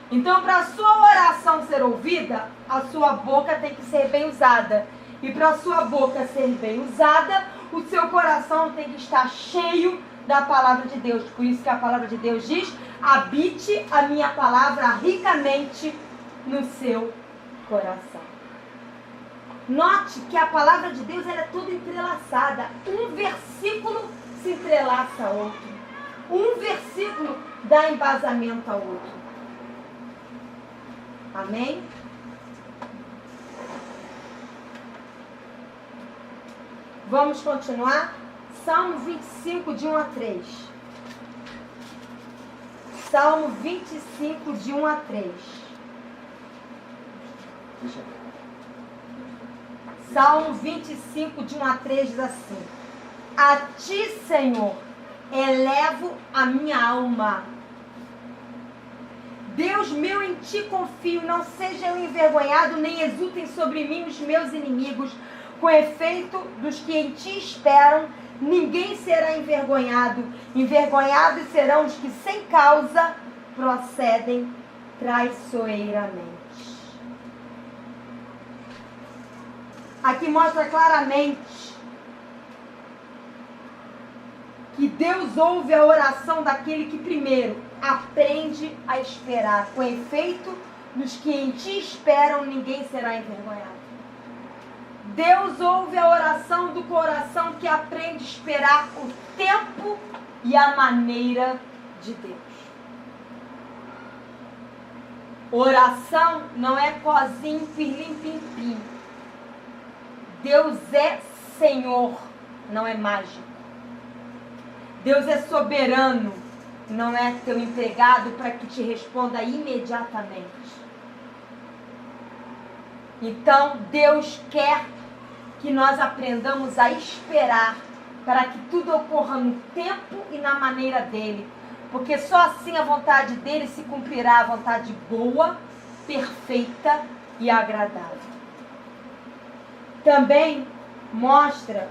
Então, para a sua oração ser ouvida, a sua boca tem que ser bem usada. E para a sua boca ser bem usada, o seu coração tem que estar cheio da palavra de Deus. Por isso que a palavra de Deus diz: habite a minha palavra ricamente no seu coração. Note que a palavra de Deus ela é toda entrelaçada. Um versículo se entrelaça a outro. Um versículo dá embasamento ao outro. Amém? Vamos continuar? Salmo 25, de 1 a 3. Salmo 25, de 1 a 3. Salmo 25, de 1 a 3 diz assim: a ti, Senhor, elevo a minha alma. Deus meu, em ti confio, não seja eu envergonhado, nem exultem sobre mim os meus inimigos. Com efeito, dos que em ti esperam, ninguém será envergonhado. Envergonhados serão os que sem causa procedem traiçoeiramente. Aqui mostra claramente que Deus ouve a oração daquele que primeiro aprende a esperar. Com efeito, dos que em ti esperam, ninguém será envergonhado. Deus ouve a oração do coração que aprende a esperar o tempo e a maneira de Deus. Oração não é cozinho, pirlim, pim, pim. Deus é Senhor, não é mágico. Deus é soberano, não é teu empregado para que te responda imediatamente. Então, Deus quer que nós aprendamos a esperar para que tudo ocorra no tempo e na maneira dele. Porque só assim a vontade dele se cumprirá, a vontade boa, perfeita e agradável. Também mostra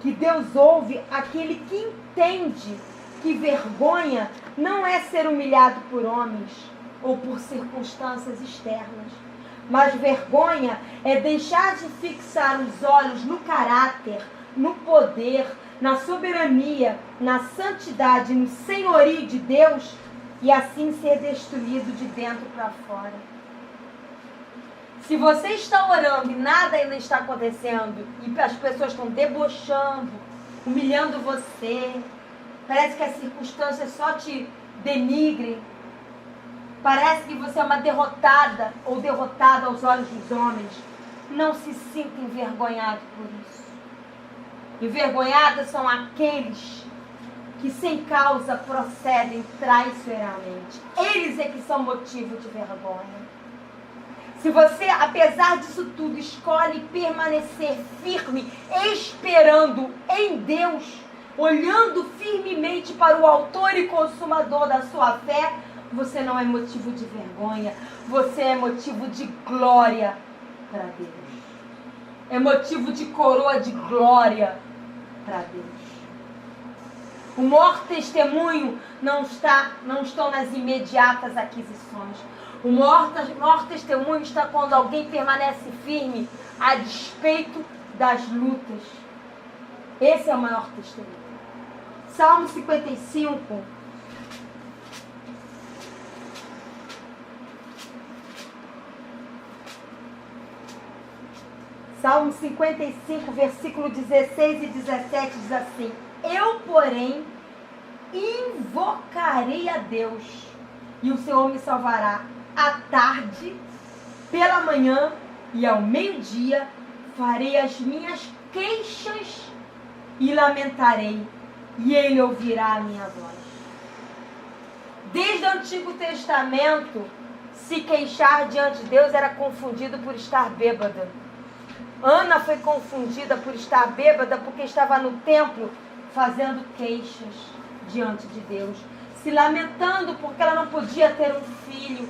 que Deus ouve aquele que entende que vergonha não é ser humilhado por homens ou por circunstâncias externas. Mas vergonha é deixar de fixar os olhos no caráter, no poder, na soberania, na santidade, no senhorio de Deus e assim ser destruído de dentro para fora. Se você está orando e nada ainda está acontecendo e as pessoas estão debochando, humilhando você, parece que as circunstâncias só te denigrem, parece que você é uma derrotada ou derrotado aos olhos dos homens, não se sinta envergonhado por isso. Envergonhados são aqueles que sem causa procedem traiçoeiramente. Eles é que são motivo de vergonha. Se você, apesar disso tudo, escolhe permanecer firme, esperando em Deus, olhando firmemente para o autor e consumador da sua fé, você não é motivo de vergonha, você é motivo de glória para Deus. É motivo de coroa de glória para Deus. O maior testemunho não estão nas imediatas aquisições. O maior testemunho está quando alguém permanece firme a despeito das lutas. Esse é o maior testemunho. Salmo 55. Salmo 55, versículo 16 e 17 diz assim: eu, porém, invocarei a Deus e o Senhor me salvará. À tarde, pela manhã e ao meio-dia farei as minhas queixas e lamentarei, e Ele ouvirá a minha voz. Desde o Antigo Testamento, se queixar diante de Deus era confundido por estar bêbada. Ana foi confundida por estar bêbada porque estava no templo fazendo queixas diante de Deus, se lamentando porque ela não podia ter um filho.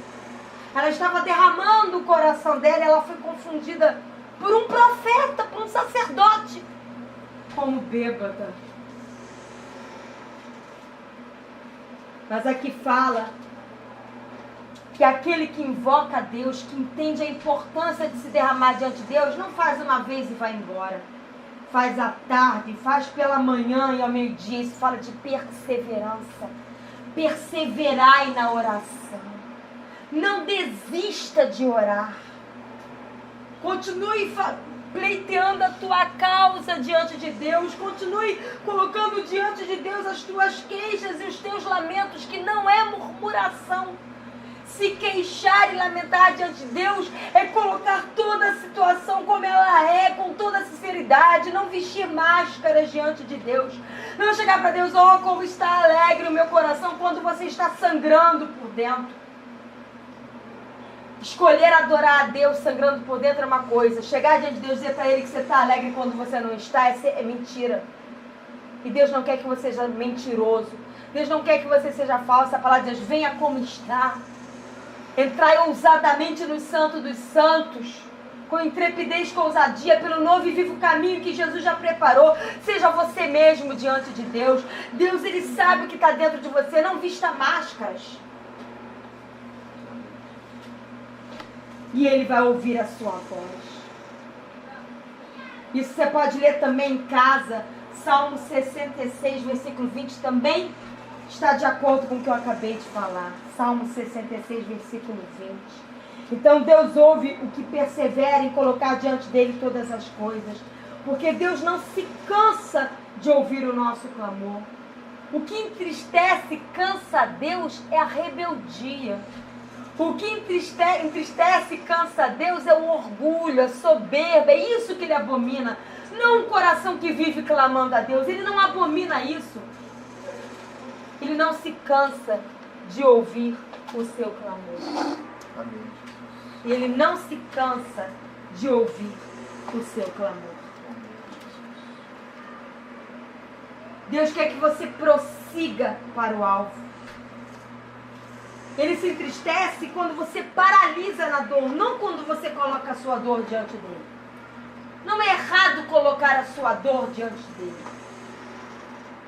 Ela estava derramando o coração dela e ela foi confundida por um profeta, por um sacerdote, como bêbada. Mas aqui fala que aquele que invoca a Deus, que entende a importância de se derramar diante de Deus, não faz uma vez e vai embora. Faz à tarde, faz pela manhã e ao meio-dia. Isso fala de perseverança. Perseverai na oração. Não desista de orar. Continue pleiteando a tua causa diante de Deus. Continue colocando diante de Deus as tuas queixas e os teus lamentos, que não é murmuração. Se queixar e lamentar diante de Deus é colocar toda a situação como ela é, com toda a sinceridade, não vestir máscaras diante de Deus. Não chegar para Deus, ó, como está alegre o meu coração, quando você está sangrando por dentro. Escolher adorar a Deus sangrando por dentro é uma coisa. Chegar diante de Deus e dizer para Ele que você está alegre quando você não está, é mentira. E Deus não quer que você seja mentiroso. Deus não quer que você seja falso. A palavra de Deus, venha como está. Entrai ousadamente no Santo dos Santos, com intrepidez, com ousadia, pelo novo e vivo caminho que Jesus já preparou. Seja você mesmo diante de Deus. Deus, Ele sabe o que está dentro de você. Não vista máscaras. E Ele vai ouvir a sua voz. Isso você pode ler também em casa. Salmo 66, versículo 20 também está de acordo com o que eu acabei de falar. Salmo 66, versículo 20. Então Deus ouve o que persevera em colocar diante dele todas as coisas. Porque Deus não se cansa de ouvir o nosso clamor. O que entristece e cansa a Deus é a rebeldia. O que entristece e cansa a Deus é o orgulho, a soberba. É isso que Ele abomina. Não um coração que vive clamando a Deus. Ele não abomina isso. Ele não se cansa de ouvir o seu clamor. Amém. Ele não se cansa de ouvir o seu clamor. Deus quer que você prossiga para o alvo. Ele se entristece quando você paralisa na dor, não quando você coloca a sua dor diante dele. Não é errado colocar a sua dor diante dele.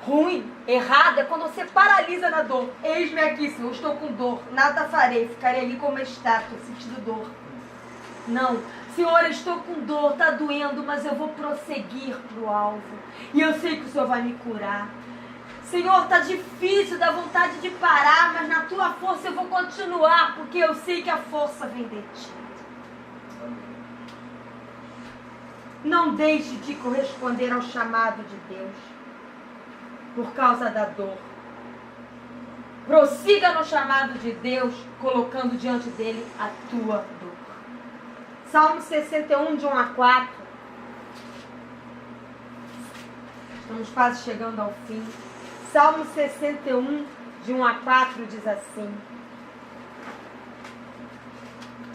Ruim, errado é quando você paralisa na dor. Eis-me aqui, Senhor, eu estou com dor, nada farei, ficarei ali como uma estátua, sentindo dor. Não, Senhor, eu estou com dor, está doendo, mas eu vou prosseguir para o alvo. E eu sei que o Senhor vai me curar. Senhor, está difícil, dá vontade de parar, mas na tua força eu vou continuar, porque eu sei que a força vem de ti. Não deixe de corresponder ao chamado de Deus por causa da dor. Prossiga no chamado de Deus, colocando diante dele a tua dor. Salmo 61, de 1 a 4. Estamos quase chegando ao fim. Salmo 61, de 1 a 4, diz assim: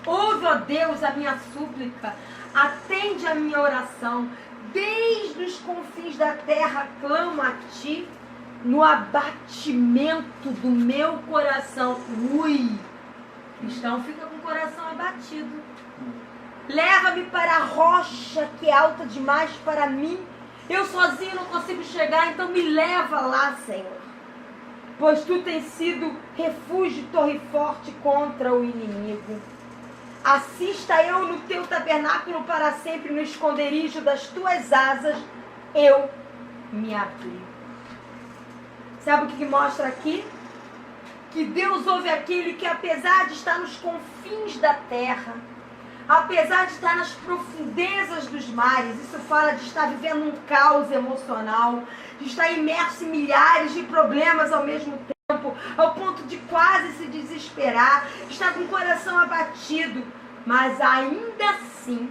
ouve, ó Deus, a minha súplica, atende a minha oração. Desde os confins da terra clamo a ti, no abatimento do meu coração. Ui! Cristão fica com o coração abatido. Leva-me para a rocha que é alta demais para mim. Eu sozinho não consigo chegar, então me leva lá, Senhor. Pois tu tens sido refúgio, torre forte contra o inimigo. Assista eu no teu tabernáculo para sempre, no esconderijo das tuas asas, eu me abrigo. Sabe o que mostra aqui? Que Deus ouve aquele que, apesar de estar nos confins da terra, apesar de estar nas profundezas dos mares, isso fala de estar vivendo um caos emocional, de estar imerso em milhares de problemas ao mesmo tempo, tempo, ao ponto de quase se desesperar, está com o coração abatido, mas ainda assim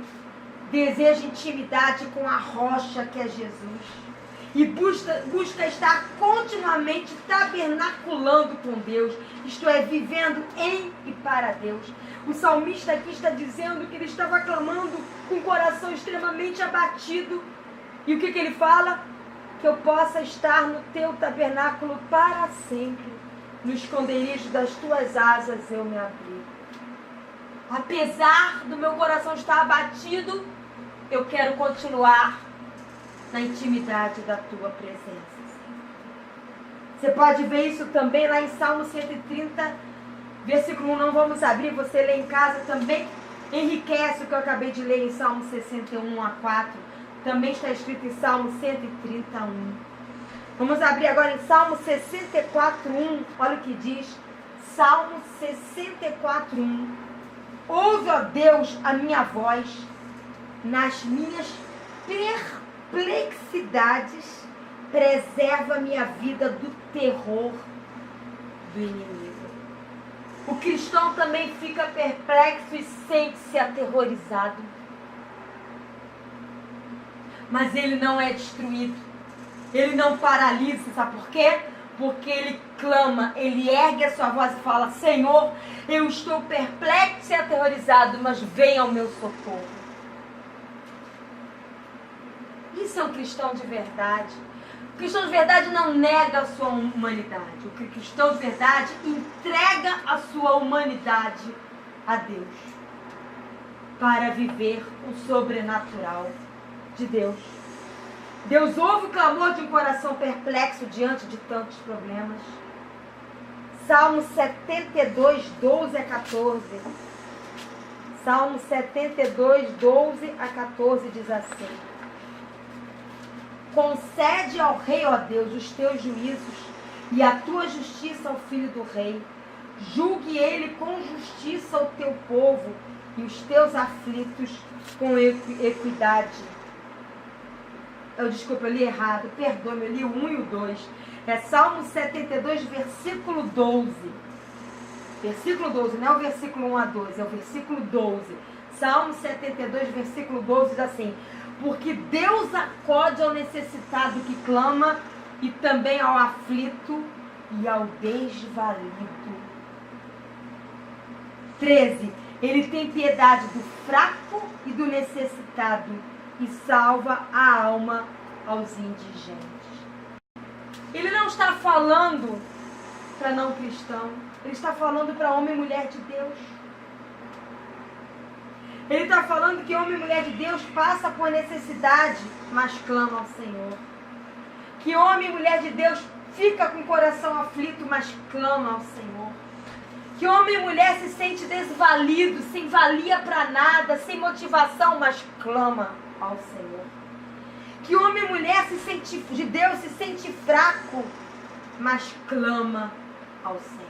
deseja intimidade com a rocha que é Jesus. E busca estar continuamente tabernaculando com Deus, isto é, vivendo em e para Deus. O salmista aqui está dizendo que ele estava clamando com o coração extremamente abatido. E o que ele fala? Que eu possa estar no teu tabernáculo para sempre. No esconderijo das tuas asas eu me abrigo. Apesar do meu coração estar abatido, eu quero continuar na intimidade da tua presença. Você pode ver isso também lá em Salmo 130, versículo 1. Não vamos abrir, você lê em casa também. Enriquece o que eu acabei de ler em Salmo 61 a 4. Também está escrito em Salmo 131. Vamos abrir agora em Salmo 64, 1. Olha o que diz. Salmo 64, 1. Ouve, ó Deus, a minha voz nas minhas perplexidades. Preserva minha vida do terror do inimigo. O cristão também fica perplexo e sente-se aterrorizado. Mas ele não é destruído. Ele não paralisa. Sabe por quê? Porque ele clama, ele ergue a sua voz e fala: Senhor, eu estou perplexo e aterrorizado, mas venha ao meu socorro. Isso é um cristão de verdade. O cristão de verdade não nega a sua humanidade. O cristão de verdade entrega a sua humanidade a Deus para viver o sobrenatural de Deus. Deus ouve o clamor de um coração perplexo diante de tantos problemas. Salmo 72, 12 a 14. Salmo 72, 12 a 14 diz assim: concede ao rei, ó Deus, os teus juízos e a tua justiça ao filho do rei. Julgue ele com justiça o teu povo e os teus aflitos com equidade. Desculpa, eu li errado, perdoe-me, eu li o 1 e o 2. É Salmo 72, versículo 12. Versículo 12, não é o versículo 1 a 12, é o versículo 12. Salmo 72, versículo 12 diz assim: porque Deus acode ao necessitado que clama e também ao aflito e ao desvalido. 13. Ele tem piedade do fraco e do necessitado e salva a alma aos indigentes. Ele não está falando para não cristão, ele está falando para homem e mulher de Deus. Ele está falando que homem e mulher de Deus passa por necessidade, mas clama ao Senhor. Que homem e mulher de Deus fica com o coração aflito, mas clama ao Senhor. Que homem e mulher se sente desvalido, sem valia para nada, sem motivação, mas clama ao Senhor. Que homem e mulher de Deus se sente fraco, mas clama ao Senhor.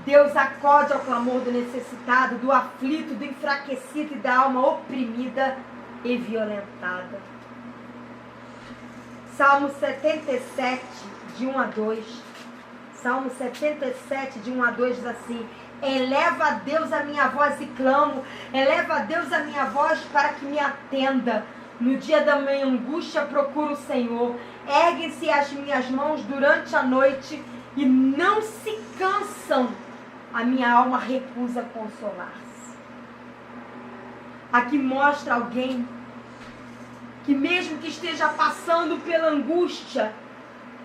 Deus acode ao clamor do necessitado, do aflito, do enfraquecido e da alma oprimida e violentada. Salmo 77, de 1 a 2. Salmo 77, de 1 a 2 diz assim: eleva a Deus a minha voz e clamo, eleva a Deus a minha voz para que me atenda. No dia da minha angústia procuro o Senhor. Erguem-se as minhas mãos durante a noite e não se cansam. A minha alma recusa consolar-se. Aqui mostra alguém que mesmo que esteja passando pela angústia,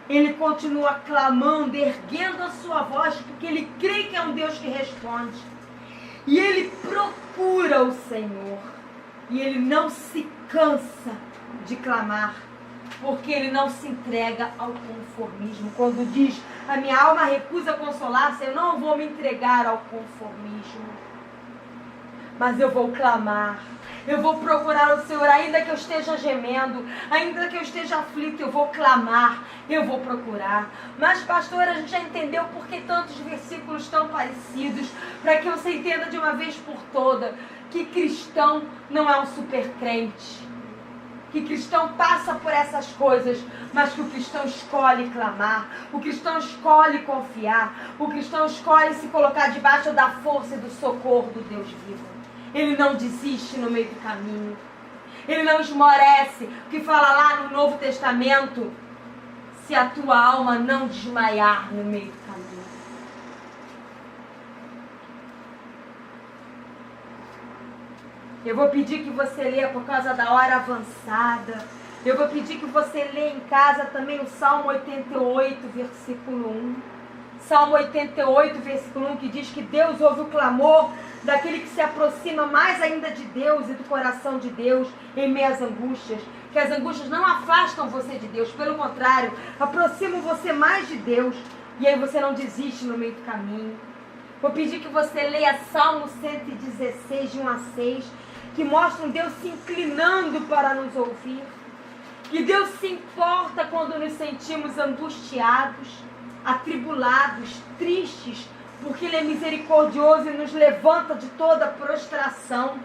ele continua clamando, erguendo a sua voz, porque ele crê que é um Deus que responde. E ele procura o Senhor. E ele não se cansa de clamar, porque ele não se entrega ao conformismo. Quando diz, a minha alma recusa consolar-se, eu não vou me entregar ao conformismo, mas eu vou clamar. Eu vou procurar o Senhor, ainda que eu esteja gemendo, ainda que eu esteja aflito, eu vou clamar, eu vou procurar. Mas, pastora, a gente já entendeu por que tantos versículos tão parecidos, para que você entenda de uma vez por toda que cristão não é um super crente. que cristão passa por essas coisas, mas que o cristão escolhe clamar, o cristão escolhe confiar, o cristão escolhe se colocar debaixo da força e do socorro do Deus vivo. Ele não desiste no meio do caminho. Ele não esmorece. O que fala lá no Novo Testamento, se a tua alma não desmaiar no meio do caminho. Eu vou pedir que você leia por causa da hora avançada. Eu vou pedir que você leia em casa também o Salmo 88, versículo 1. Salmo 88, versículo 1, que diz que Deus ouve o clamor daquele que se aproxima mais ainda de Deus e do coração de Deus em meio às angústias. Que as angústias não afastam você de Deus, pelo contrário, aproximam você mais de Deus. E aí você não desiste no meio do caminho. Vou pedir que você leia Salmo 116, de 1 a 6, que mostra um Deus se inclinando para nos ouvir. Que Deus se importa quando nos sentimos angustiados, atribulados, tristes, porque Ele é misericordioso e nos levanta de toda prostração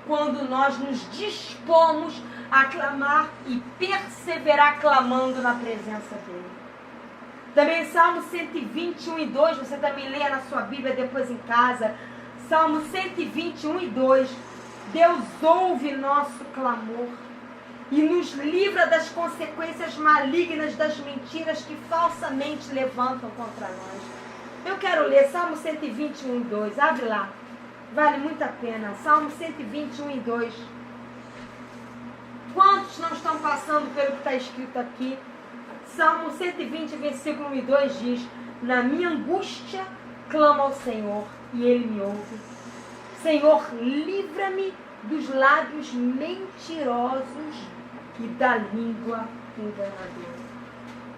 quando nós nos dispomos a clamar e perseverar clamando na presença dEle. Também Salmo 121 e 2, você também leia na sua Bíblia depois em casa. Salmo 121 e 2, Deus ouve nosso clamor e nos livra das consequências malignas das mentiras que falsamente levantam contra nós. Eu quero ler Salmo 121 e 2, abre lá, vale muito a pena. Salmo 121 e 2. Quantos não estão passando pelo que está escrito aqui? Salmo 120, versículo 1 e 2 diz: na minha angústia clamo ao Senhor e Ele me ouve. Senhor, livra-me dos lábios mentirosos e da língua enganadora.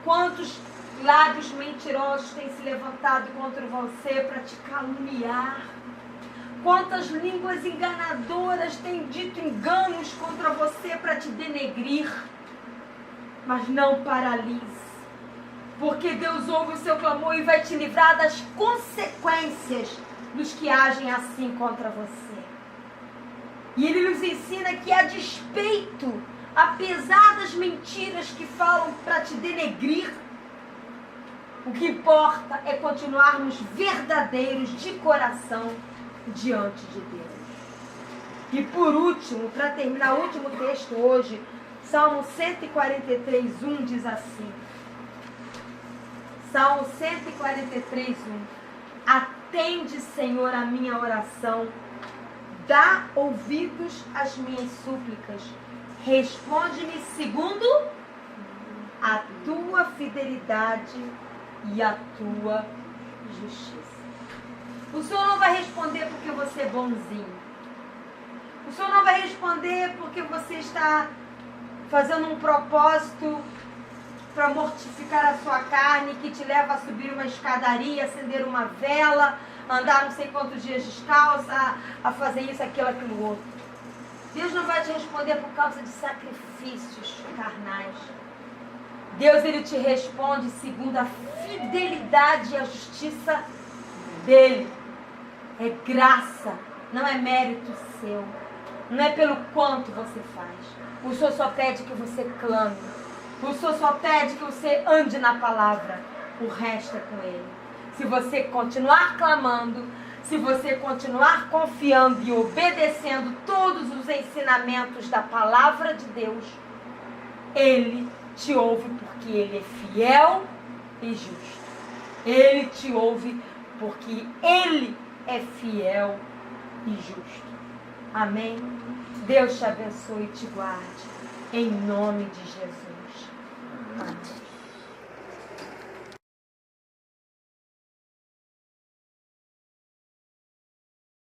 Quantos lábios mentirosos têm se levantado contra você para te caluniar? Quantas línguas enganadoras têm dito enganos contra você para te denegrir? Mas não paralise, porque Deus ouve o seu clamor e vai te livrar das consequências dos que agem assim contra você. E Ele nos ensina que, a despeito, apesar das mentiras que falam para te denegrir, o que importa é continuarmos verdadeiros de coração diante de Deus. E por último, para terminar, o último texto hoje, Salmo 143, 1 diz assim. Salmo 143, 1. Atende, Senhor, a minha oração. Dá ouvidos às minhas súplicas. Responde-me segundo a tua fidelidade e a tua justiça. O Senhor não vai responder porque você é bonzinho. O Senhor não vai responder porque você está fazendo um propósito para mortificar a sua carne, que te leva a subir uma escadaria, acender uma vela, andar não sei quantos dias descalça, a fazer isso, aquilo, outro. Deus não vai te responder por causa de sacrifícios carnais. Deus, Ele te responde segundo a fidelidade e a justiça dEle. É graça, não é mérito seu. Não é pelo quanto você faz. O Senhor só pede que você clame. O Senhor só pede que você ande na palavra. O resto é com Ele. Se você continuar clamando, se você continuar confiando e obedecendo todos os ensinamentos da palavra de Deus, Ele te ouve porque Ele é fiel e justo. Ele te ouve porque Ele é fiel e justo. Amém? Deus te abençoe e te guarde. Em nome de Jesus. Amém.